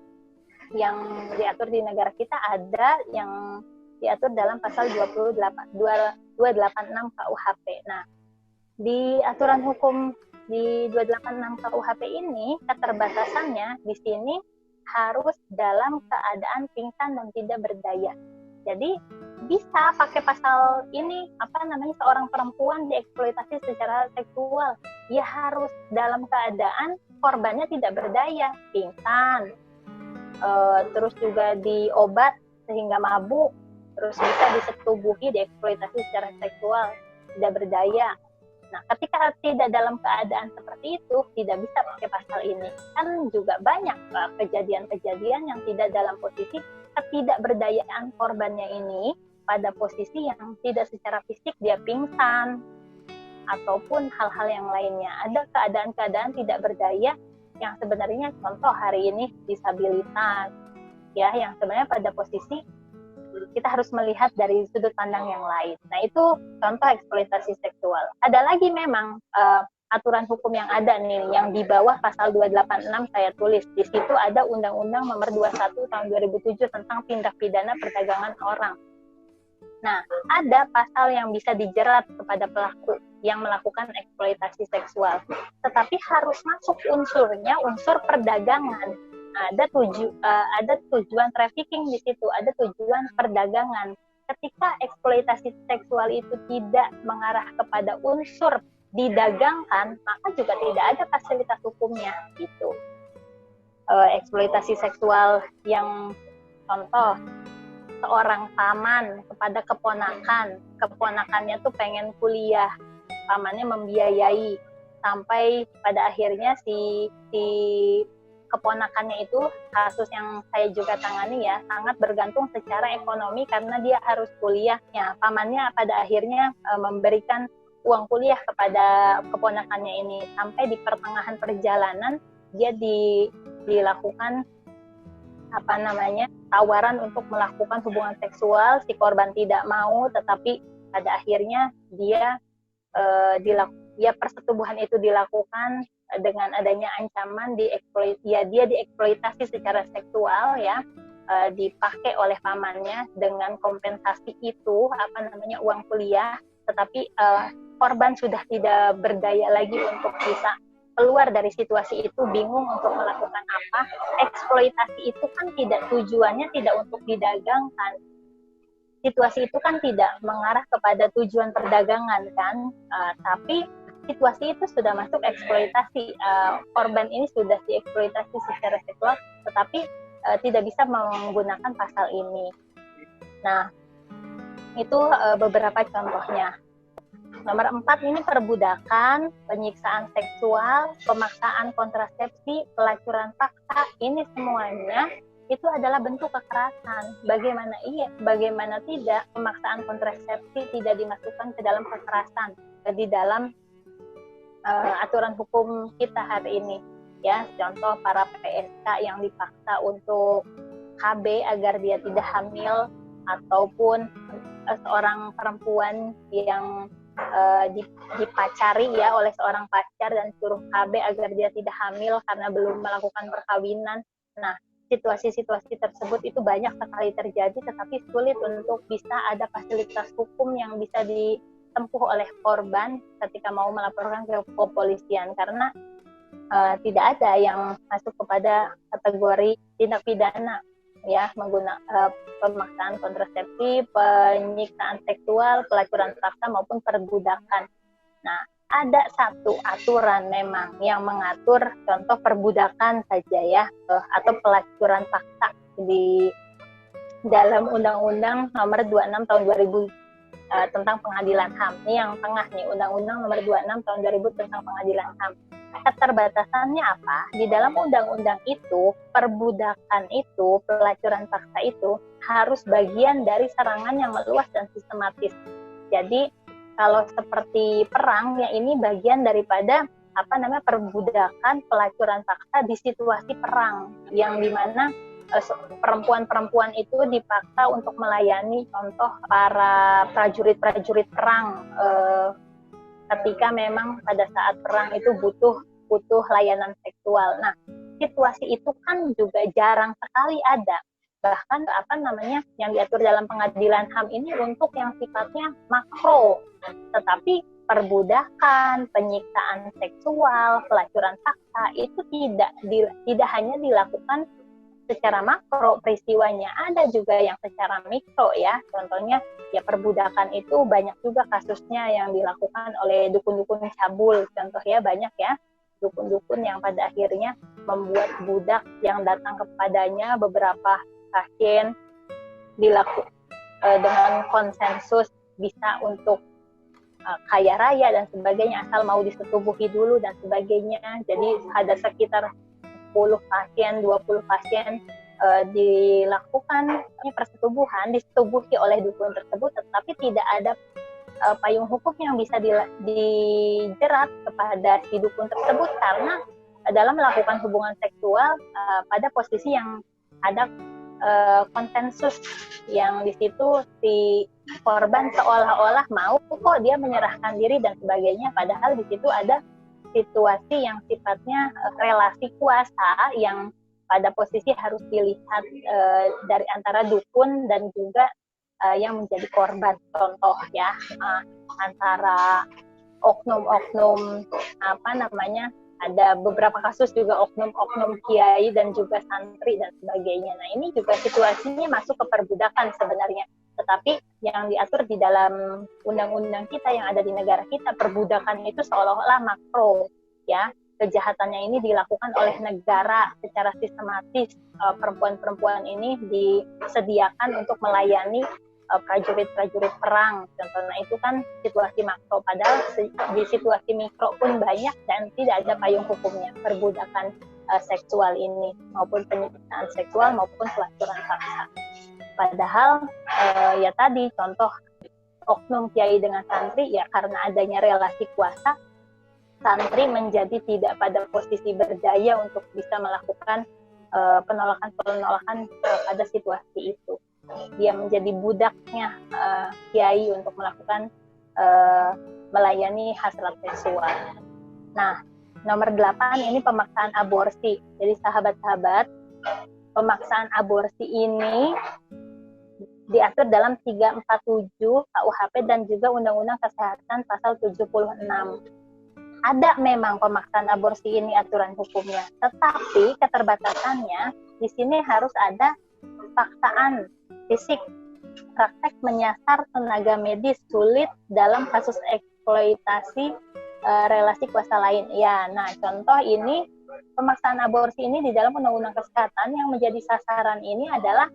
yang diatur di negara kita? Ada yang diatur dalam pasal 286 KUHP. Nah, di aturan hukum di 286 KUHP ini keterbatasannya di sini harus dalam keadaan pingsan dan tidak berdaya. Jadi bisa pakai pasal ini, seorang perempuan dieksploitasi secara seksual, ya harus dalam keadaan korbannya tidak berdaya, pingsan, terus juga diobat sehingga mabuk, terus bisa disetubuhi, dieksploitasi secara seksual, tidak berdaya. Nah, ketika tidak dalam keadaan seperti itu, tidak bisa pakai pasal ini. Kan juga banyak kejadian-kejadian yang tidak dalam posisi ketidakberdayaan korbannya ini pada posisi yang tidak secara fisik dia pingsan ataupun hal-hal yang lainnya. Ada keadaan-keadaan tidak berdaya yang sebenarnya contoh hari ini disabilitas, ya, yang sebenarnya pada posisi kita harus melihat dari sudut pandang yang lain. Nah, itu contoh eksploitasi seksual. Ada lagi memang aturan hukum yang ada nih, yang di bawah pasal 286 saya tulis. Di situ ada Undang-Undang Nomor 21 Tahun 2007 tentang tindak pidana perdagangan orang. Nah, ada pasal yang bisa dijerat kepada pelaku yang melakukan eksploitasi seksual. Tetapi harus masuk unsurnya, unsur perdagangan. Ada tujuan trafficking di situ, ada tujuan perdagangan. Ketika eksploitasi seksual itu tidak mengarah kepada unsur didagangkan, maka juga tidak ada fasilitas hukumnya gitu. Eksploitasi seksual yang contoh, seorang paman kepada keponakannya tuh pengen kuliah, pamannya membiayai sampai pada akhirnya si keponakannya itu, kasus yang saya juga tangani ya, sangat bergantung secara ekonomi karena dia harus kuliahnya. Pamannya pada akhirnya memberikan uang kuliah kepada keponakannya ini, sampai di pertengahan perjalanan dia dilakukan tawaran untuk melakukan hubungan seksual. Si korban tidak mau, tetapi pada akhirnya dia persetubuhan itu dilakukan dengan adanya ancaman dia dieksploitasi secara seksual ya, dipakai oleh pamannya dengan kompensasi itu uang kuliah, tetapi korban sudah tidak berdaya lagi untuk bisa keluar dari situasi itu, bingung untuk melakukan apa. Eksploitasi itu kan tujuannya tidak untuk didagangkan. Situasi itu kan tidak mengarah kepada tujuan perdagangan kan, tapi situasi itu sudah masuk eksploitasi. Korban ini sudah dieksploitasi secara seksual, tetapi tidak bisa menggunakan pasal ini. Nah, itu beberapa contohnya. Nomor 4 ini perbudakan, penyiksaan seksual, pemaksaan kontrasepsi, pelacuran paksa. Ini semuanya itu adalah bentuk kekerasan. Bagaimana tidak pemaksaan kontrasepsi tidak dimasukkan ke dalam kekerasan di dalam aturan hukum kita hari ini ya. Contoh, para PSK yang dipaksa untuk KB agar dia tidak hamil, ataupun seorang perempuan yang dipacari ya oleh seorang pacar dan suruh KB agar dia tidak hamil karena belum melakukan perkawinan. Nah, situasi-situasi tersebut itu banyak sekali terjadi, tetapi sulit untuk bisa ada fasilitas hukum yang bisa ditempuh oleh korban ketika mau melaporkan ke kepolisian, karena tidak ada yang masuk kepada kategori tindak pidana ya, menggunakan pemaksaan kontrasepsi, penyiksaan seksual, pelacuran paksa maupun perbudakan. Nah, ada satu aturan memang yang mengatur contoh perbudakan saja ya, atau pelacuran paksa di dalam Undang-Undang Nomor 26 Tahun 2000 tentang Pengadilan HAM. Ini yang tengah nih, Undang-Undang Nomor 26 Tahun 2000 tentang Pengadilan HAM. Keterbatasannya apa? Di dalam undang-undang itu, perbudakan itu, pelacuran paksa itu harus bagian dari serangan yang meluas dan sistematis. Jadi kalau seperti perang, ya ini bagian daripada perbudakan, pelacuran paksa di situasi perang, yang dimana perempuan-perempuan itu dipaksa untuk melayani contoh para prajurit-prajurit perang ketika memang pada saat perang itu butuh layanan seksual. Nah, situasi itu kan juga jarang sekali ada. Bahkan yang diatur dalam Pengadilan HAM ini untuk yang sifatnya makro. Tetapi perbudakan, penyiksaan seksual, pelacuran paksa itu tidak hanya dilakukan secara makro peristiwanya, ada juga yang secara mikro ya. Contohnya ya perbudakan itu banyak juga kasusnya yang dilakukan oleh dukun-dukun cabul. Contoh ya banyak ya dukun-dukun yang pada akhirnya membuat budak yang datang kepadanya, beberapa pasien dengan konsensus bisa untuk kaya raya dan sebagainya, asal mau disetubuhi dulu dan sebagainya. Jadi ada sekitar 10 pasien, 20 pasien dilakukan persetubuhan, disetubuhi oleh dukun tersebut, tetapi tidak ada payung hukum yang bisa dijerat kepada si dukun tersebut karena dalam melakukan hubungan seksual pada posisi yang ada konsensus, yang di situ si korban seolah-olah mau kok dia menyerahkan diri dan sebagainya, padahal di situ ada situasi yang sifatnya relasi kuasa yang pada posisi harus dilihat dari antara dukun dan juga yang menjadi korban. Contoh ya, antara oknum-oknum ada beberapa kasus juga oknum-oknum kiai dan juga santri dan sebagainya. Nah, ini juga situasinya masuk ke perbudakan sebenarnya. Tetapi yang diatur di dalam undang-undang kita yang ada di negara kita, perbudakan itu seolah-olah makro ya. Kejahatannya ini dilakukan oleh negara secara sistematis. Perempuan-perempuan ini disediakan untuk melayani prajurit-prajurit perang. Contohnya itu kan situasi makro, padahal di situasi mikro pun banyak dan tidak ada payung hukumnya perbudakan seksual ini, maupun penyiksaan seksual maupun pelacuran paksa. Padahal ya tadi contoh oknum kiai dengan santri, ya karena adanya relasi kuasa, santri menjadi tidak pada posisi berdaya untuk bisa melakukan penolakan pada situasi itu. Dia menjadi budaknya kiai untuk melakukan melayani hasrat seksual. Nah, nomor 8 ini pemaksaan aborsi. Jadi sahabat-sahabat, pemaksaan aborsi ini diatur dalam 347 KUHP dan juga Undang-Undang Kesehatan pasal 76. Ada memang pemaksaan aborsi ini aturan hukumnya, tetapi keterbatasannya di sini harus ada paksaan fisik, praktek menyasar tenaga medis, sulit dalam kasus eksploitasi relasi kuasa lain. Ya, nah contoh ini pemaksaan aborsi ini di dalam Undang-Undang Kesehatan yang menjadi sasaran ini adalah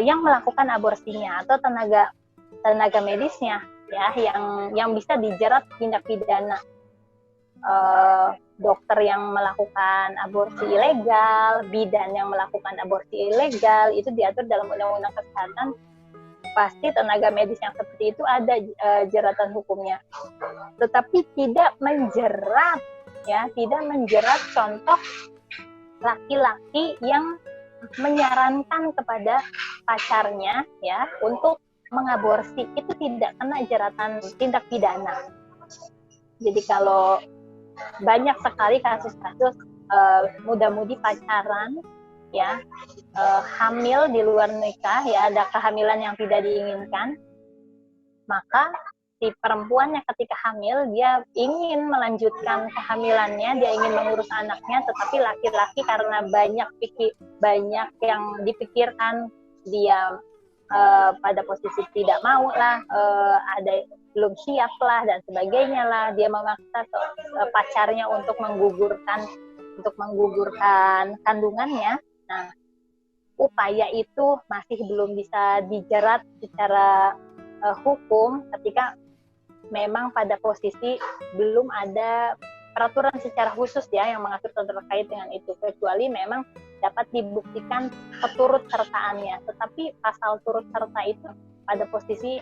yang melakukan aborsinya atau tenaga medisnya ya, yang bisa dijerat tindak pidana. Dokter yang melakukan aborsi ilegal, bidan yang melakukan aborsi ilegal, itu diatur dalam Undang-Undang Kesehatan. Pasti tenaga medis yang seperti itu ada jeratan hukumnya, tetapi tidak menjerat contoh laki-laki yang menyarankan kepada pacarnya ya untuk mengaborsi itu tidak kena jeratan tindak pidana. Jadi kalau banyak sekali kasus-kasus muda-mudi pacaran, ya, hamil di luar nikah, ya, ada kehamilan yang tidak diinginkan, maka si perempuannya ketika hamil dia ingin melanjutkan kehamilannya, dia ingin mengurus anaknya, tetapi laki-laki karena banyak yang dipikirkan, dia pada posisi tidak mau lah, ada belum siap lah dan sebagainya lah, dia memaksa pacarnya untuk menggugurkan kandungannya. Nah, upaya itu masih belum bisa dijerat secara hukum ketika memang pada posisi belum ada peraturan secara khusus ya yang mengatur terkait dengan itu, kecuali memang dapat dibuktikan keturut sertaannya. Tetapi pasal turut serta itu pada posisi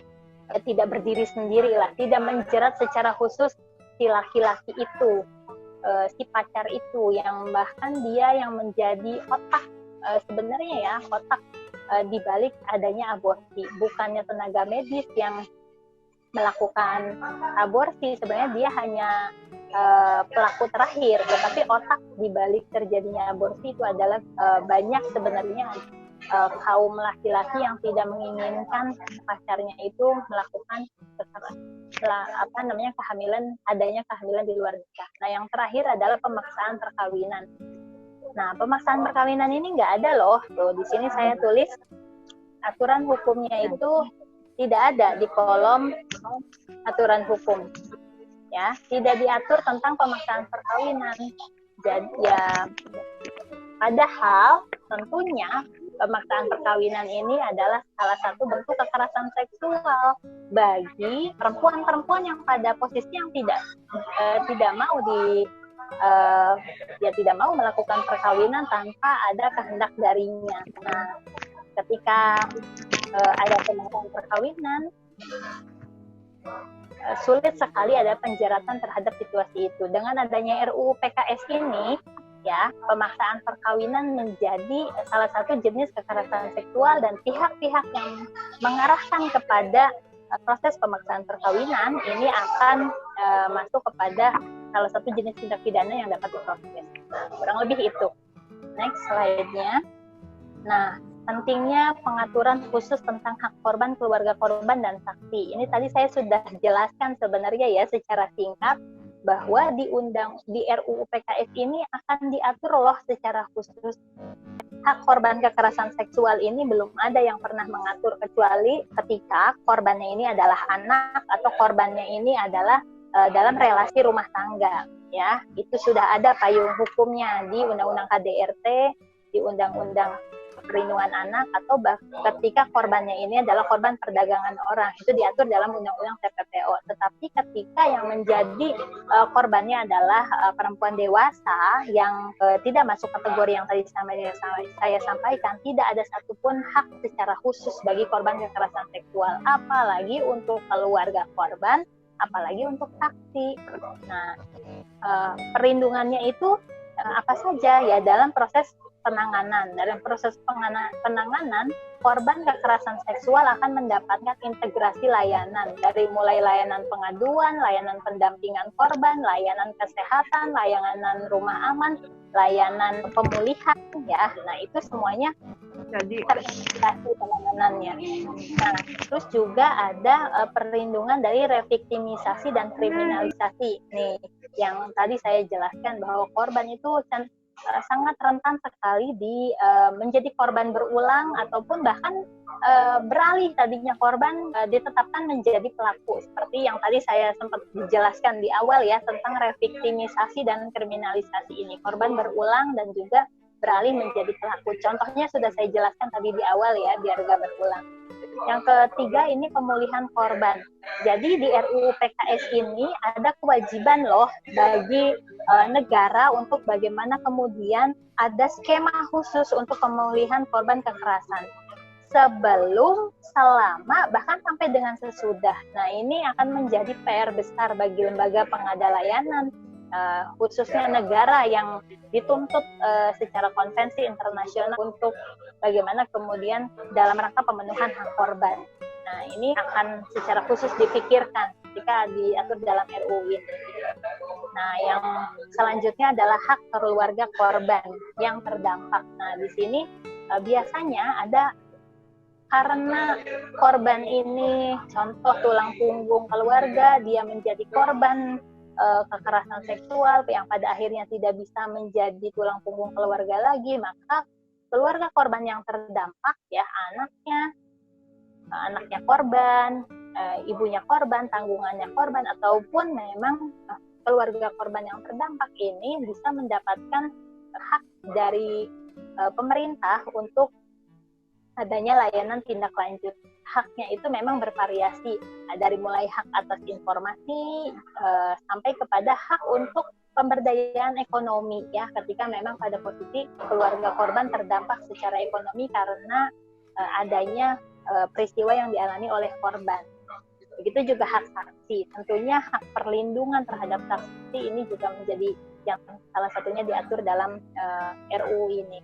tidak berdiri sendiri lah, tidak menjerat secara khusus si laki-laki itu, si pacar itu, yang bahkan dia yang menjadi otak sebenarnya ya, otak di balik adanya aborsi. Bukannya tenaga medis yang melakukan aborsi, sebenarnya dia hanya pelaku terakhir, tetapi otak di balik terjadinya aborsi itu adalah banyak sebenarnya kaum laki-laki yang tidak menginginkan pacarnya itu melakukan adanya kehamilan di luar nikah. Nah, yang terakhir adalah pemaksaan perkawinan. Nah, pemaksaan perkawinan ini nggak ada loh. Tuh, di sini saya tulis aturan hukumnya itu tidak ada di kolom aturan hukum. Ya, tidak diatur tentang pemaksaan perkawinan. Jadi ya, padahal tentunya pemaksaan perkawinan ini adalah salah satu bentuk kekerasan seksual bagi perempuan-perempuan yang pada posisi yang tidak mau melakukan perkawinan tanpa ada kehendak darinya. Nah, ketika ada pemaksaan perkawinan, sulit sekali ada penjeratan terhadap situasi itu. Dengan adanya RUU PKS ini, ya, pemaksaan perkawinan menjadi salah satu jenis kekerasan seksual, dan pihak-pihak yang mengarahkan kepada proses pemaksaan perkawinan ini akan masuk kepada salah satu jenis tindak pidana yang dapat diproses. Kurang lebih itu. Next slide-nya. Nah, pentingnya pengaturan khusus tentang hak korban, keluarga korban, dan saksi. Ini tadi saya sudah jelaskan sebenarnya ya secara singkat, bahwa di RUU PKS ini akan diatur loh secara khusus. Hak korban kekerasan seksual ini belum ada yang pernah mengatur, kecuali ketika korbannya ini adalah anak atau korbannya ini adalah dalam relasi rumah tangga, ya. Itu sudah ada payung hukumnya di Undang-Undang KDRT, di Undang-Undang Perlindungan Anak, atau ketika korbannya ini adalah korban perdagangan orang, itu diatur dalam Undang-Undang TPPO. Tetapi ketika yang menjadi korbannya adalah perempuan dewasa yang tidak masuk kategori yang tadi saya sampaikan, tidak ada satupun hak secara khusus bagi korban kekerasan seksual, apalagi untuk keluarga korban, apalagi untuk saksi. Nah, perlindungannya itu apa saja ya dalam proses penanganan. Dalam proses penanganan, korban kekerasan seksual akan mendapatkan integrasi layanan, dari mulai layanan pengaduan, layanan pendampingan korban, layanan kesehatan, layanan rumah aman, layanan pemulihan, ya. Nah, itu semuanya terintegrasi penanganannya. Nah, terus juga ada perlindungan dari reviktimisasi dan kriminalisasi. Nih, yang tadi saya jelaskan bahwa korban itu sangat rentan sekali menjadi korban berulang, ataupun bahkan beralih tadinya korban ditetapkan menjadi pelaku, seperti yang tadi saya sempat dijelaskan di awal ya tentang reviktimisasi dan kriminalisasi ini, korban berulang dan juga beralih menjadi pelaku. Contohnya sudah saya jelaskan tadi di awal ya, biar gak berulang. Yang ketiga ini pemulihan korban. Jadi di RUU PKS ini ada kewajiban loh bagi negara untuk bagaimana kemudian ada skema khusus untuk pemulihan korban kekerasan. Sebelum, selama, bahkan sampai dengan sesudah. Nah, ini akan menjadi PR besar bagi lembaga pengada layanan, khususnya negara yang dituntut secara konvensi internasional untuk bagaimana kemudian dalam rangka pemenuhan hak korban. Nah, ini akan secara khusus dipikirkan ketika diatur dalam RUU ini. Nah, yang selanjutnya adalah hak keluarga korban yang terdampak. Nah, di sini biasanya ada karena korban ini contoh tulang punggung keluarga, dia menjadi korban kekerasan seksual yang pada akhirnya tidak bisa menjadi tulang punggung keluarga lagi, maka keluarga korban yang terdampak ya anaknya korban, ibunya korban, tanggungannya korban, ataupun memang keluarga korban yang terdampak ini bisa mendapatkan hak dari pemerintah untuk adanya layanan tindak lanjut. Haknya itu memang bervariasi, dari mulai hak atas informasi sampai kepada hak untuk pemberdayaan ekonomi ya, ketika memang pada posisi keluarga korban terdampak secara ekonomi karena adanya peristiwa yang dialami oleh korban. Begitu juga hak saksi. Tentunya hak perlindungan terhadap saksi ini juga menjadi yang salah satunya diatur dalam RUU ini.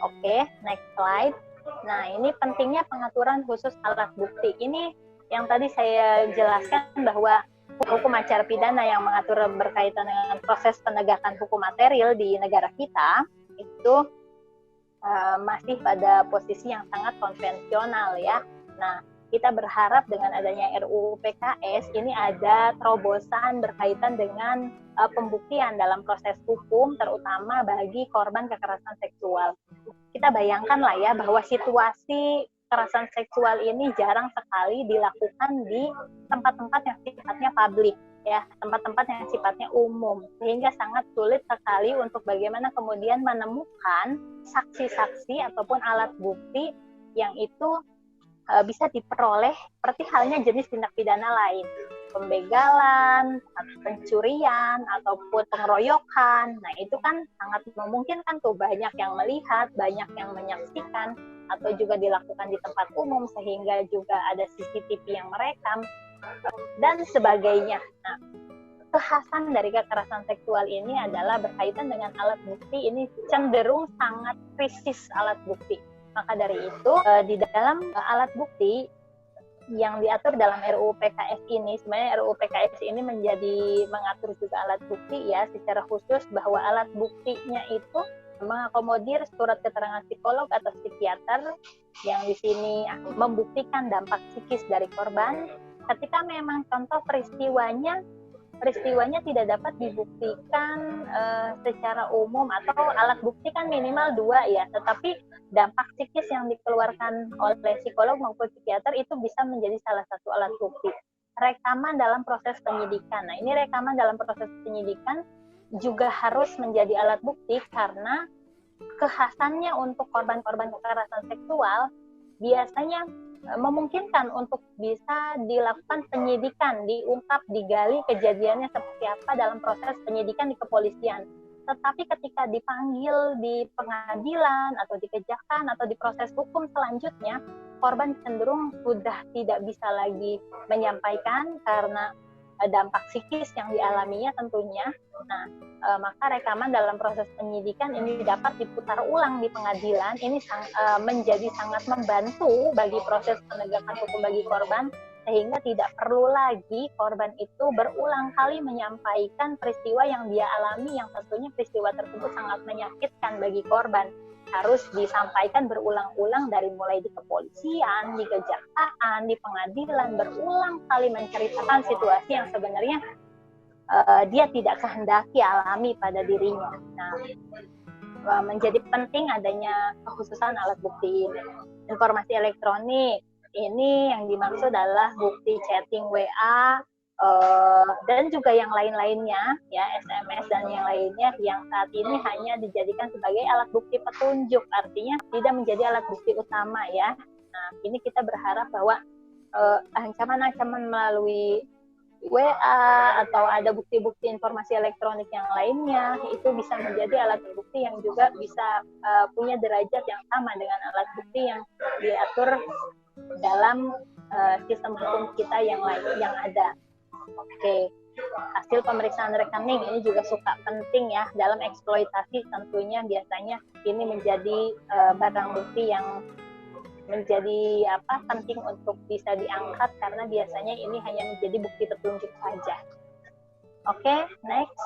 Oke, next slide. Nah, ini pentingnya pengaturan khusus alat bukti. Ini yang tadi saya jelaskan bahwa hukum acara pidana yang mengatur berkaitan dengan proses penegakan hukum material di negara kita itu masih pada posisi yang sangat konvensional ya. Nah, kita berharap dengan adanya RUU PKS ini ada terobosan berkaitan dengan pembuktian dalam proses hukum, terutama bagi korban kekerasan seksual. Kita bayangkan lah ya bahwa situasi kekerasan seksual ini jarang sekali dilakukan di tempat-tempat yang sifatnya publik ya, tempat-tempat yang sifatnya umum, sehingga sangat sulit sekali untuk bagaimana kemudian menemukan saksi-saksi ataupun alat bukti yang itu bisa diperoleh seperti halnya jenis tindak pidana lain, pembegalan, pencurian, ataupun pengeroyokan. Nah, itu kan sangat memungkinkan tuh banyak yang melihat, banyak yang menyaksikan, atau juga dilakukan di tempat umum sehingga juga ada CCTV yang merekam, dan sebagainya. Nah, kekhasan dari kekerasan seksual ini adalah berkaitan dengan alat bukti, ini cenderung sangat krisis alat bukti. Maka dari itu, di dalam alat bukti yang diatur dalam RUU PKS ini, sebenarnya RUU PKS ini mengatur juga alat bukti ya, secara khusus bahwa alat buktinya itu mengakomodir surat keterangan psikolog atau psikiater yang di sini membuktikan dampak psikis dari korban. Ketika memang contoh peristiwanya tidak dapat dibuktikan secara umum, atau alat bukti kan minimal 2 ya, tetapi dampak psikis yang dikeluarkan oleh psikolog maupun psikiater itu bisa menjadi salah satu alat bukti. Rekaman dalam proses penyidikan. Nah, ini rekaman dalam proses penyidikan juga harus menjadi alat bukti karena kekhasannya untuk korban-korban kekerasan seksual biasanya memungkinkan untuk bisa dilakukan penyidikan, diungkap, digali kejadiannya seperti apa dalam proses penyidikan di kepolisian. Tetapi ketika dipanggil di pengadilan atau di kejaksaan atau di proses hukum selanjutnya, korban cenderung sudah tidak bisa lagi menyampaikan karena dampak psikis yang dialaminya tentunya. Nah, maka rekaman dalam proses penyidikan ini dapat diputar ulang di pengadilan. Ini menjadi sangat membantu bagi proses penegakan hukum bagi korban, sehingga tidak perlu lagi korban itu berulang kali menyampaikan peristiwa yang dia alami, yang tentunya peristiwa tersebut sangat menyakitkan bagi korban. Harus disampaikan berulang-ulang dari mulai di kepolisian, di kejaksaan, di pengadilan, berulang kali menceritakan situasi yang sebenarnya dia tidak kehendaki alami pada dirinya. Nah, menjadi penting adanya kekhususan alat bukti ini. Informasi elektronik, ini yang dimaksud adalah bukti chatting WA, dan juga yang lain-lainnya ya, SMS dan yang lainnya yang saat ini hanya dijadikan sebagai alat bukti petunjuk, artinya tidak menjadi alat bukti utama ya. Nah, ini kita berharap bahwa ancaman-ancaman melalui WA atau ada bukti-bukti informasi elektronik yang lainnya itu bisa menjadi alat bukti yang juga bisa punya derajat yang sama dengan alat bukti yang diatur dalam sistem hukum kita yang lain yang ada. Oke, hasil pemeriksaan rekening ini juga suka penting ya dalam eksploitasi. Tentunya biasanya ini menjadi barang bukti yang menjadi penting untuk bisa diangkat karena biasanya ini hanya menjadi bukti petunjuk saja. Oke, next.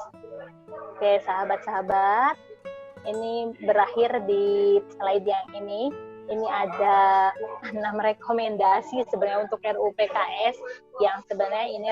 Oke, sahabat-sahabat, ini berakhir di slide yang ini. Ini ada 6 rekomendasi sebenarnya untuk RUU PKS yang sebenarnya ini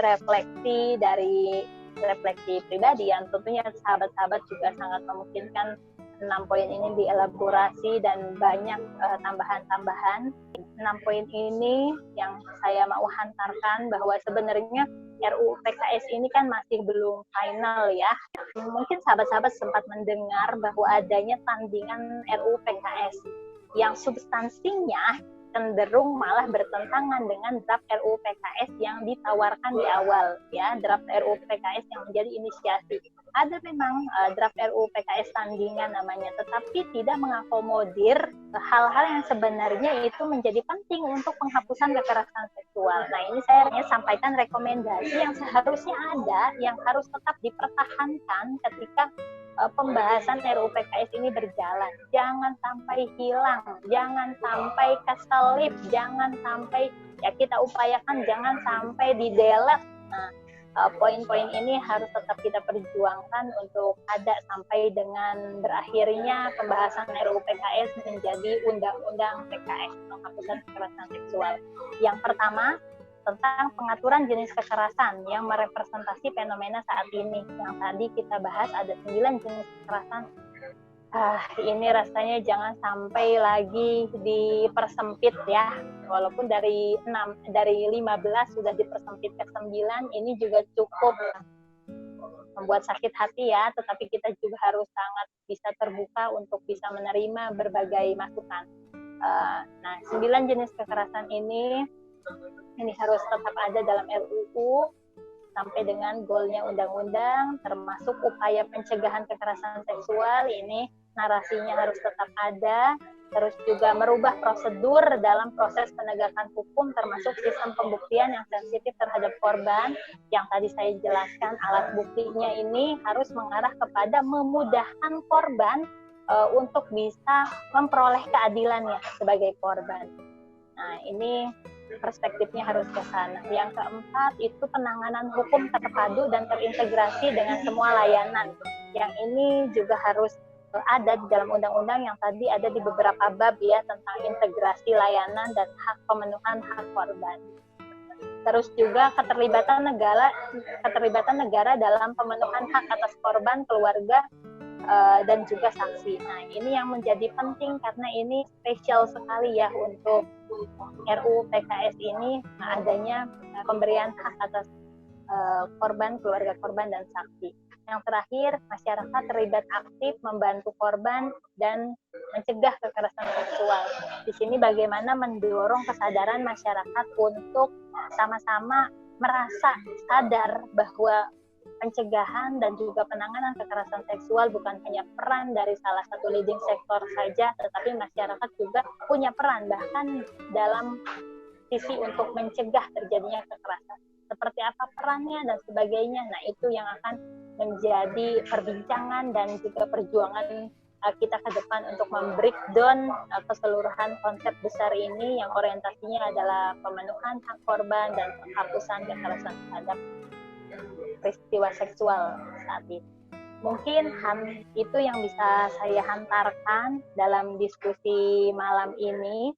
refleksi pribadi yang tentunya sahabat-sahabat juga sangat memungkinkan 6 poin ini dielaborasi dan banyak tambahan-tambahan. 6 poin ini yang saya mau hantarkan bahwa sebenarnya RUU PKS ini kan masih belum final ya. Mungkin sahabat-sahabat sempat mendengar bahwa adanya tandingan RUU PKS yang substansinya cenderung malah bertentangan dengan draft RUU PKS yang ditawarkan di awal ya, draft RUU PKS yang menjadi inisiasi. Ada memang draft RUU PKS tandingan namanya, tetapi tidak mengakomodir hal-hal yang sebenarnya itu menjadi penting untuk penghapusan kekerasan seksual. Nah, ini saya sampaikan rekomendasi yang seharusnya ada, yang harus tetap dipertahankan ketika pembahasan RUU PKS ini berjalan. Jangan sampai hilang, jangan sampai keselip, jangan sampai kita upayakan jangan sampai di-delete. Nah, poin-poin ini harus tetap kita perjuangkan untuk ada sampai dengan berakhirnya pembahasan RUU PKS menjadi undang-undang PKS, penghapusan kekerasan seksual. Yang pertama, tentang pengaturan jenis kekerasan yang merepresentasi fenomena saat ini. Yang tadi kita bahas ada 9 jenis kekerasan. Ini rasanya jangan sampai lagi dipersempit ya. Walaupun dari 15 sudah dipersempit ke 9, ini juga cukup membuat sakit hati ya, tetapi kita juga harus sangat bisa terbuka untuk bisa menerima berbagai masukan. Nah, 9 jenis kekerasan ini harus tetap ada dalam RUU sampai dengan goalnya undang-undang, termasuk upaya pencegahan kekerasan seksual. Ini narasinya harus tetap ada, terus juga merubah prosedur dalam proses penegakan hukum, termasuk sistem pembuktian yang sensitif terhadap korban. Yang tadi saya jelaskan, alat buktinya ini harus mengarah kepada memudahkan korban untuk bisa memperoleh keadilannya sebagai korban. Nah, ini perspektifnya harus ke sana. Yang keempat itu penanganan hukum terpadu dan terintegrasi dengan semua layanan. Yang ini juga harus ada di dalam undang-undang yang tadi ada di beberapa bab ya, tentang integrasi layanan dan hak pemenuhan hak korban. Terus juga keterlibatan negara dalam pemenuhan hak atas korban, keluarga, dan juga saksi. Nah, ini yang menjadi penting karena ini spesial sekali ya untuk RUU PKS ini, adanya pemberian hak atas korban, keluarga korban, dan saksi. Yang terakhir, masyarakat terlibat aktif membantu korban dan mencegah kekerasan seksual. Di sini bagaimana mendorong kesadaran masyarakat untuk sama-sama merasa sadar bahwa pencegahan dan juga penanganan kekerasan seksual bukan hanya peran dari salah satu leading sektor saja, tetapi masyarakat juga punya peran bahkan dalam sisi untuk mencegah terjadinya kekerasan. Seperti apa perannya dan sebagainya. Nah, itu yang akan menjadi perbincangan dan juga perjuangan kita ke depan untuk membreakdown keseluruhan konsep besar ini yang orientasinya adalah pemenuhan hak korban dan penghapusan kekerasan terhadap peristiwa seksual saat ini. Mungkin itu yang bisa saya hantarkan dalam diskusi malam ini.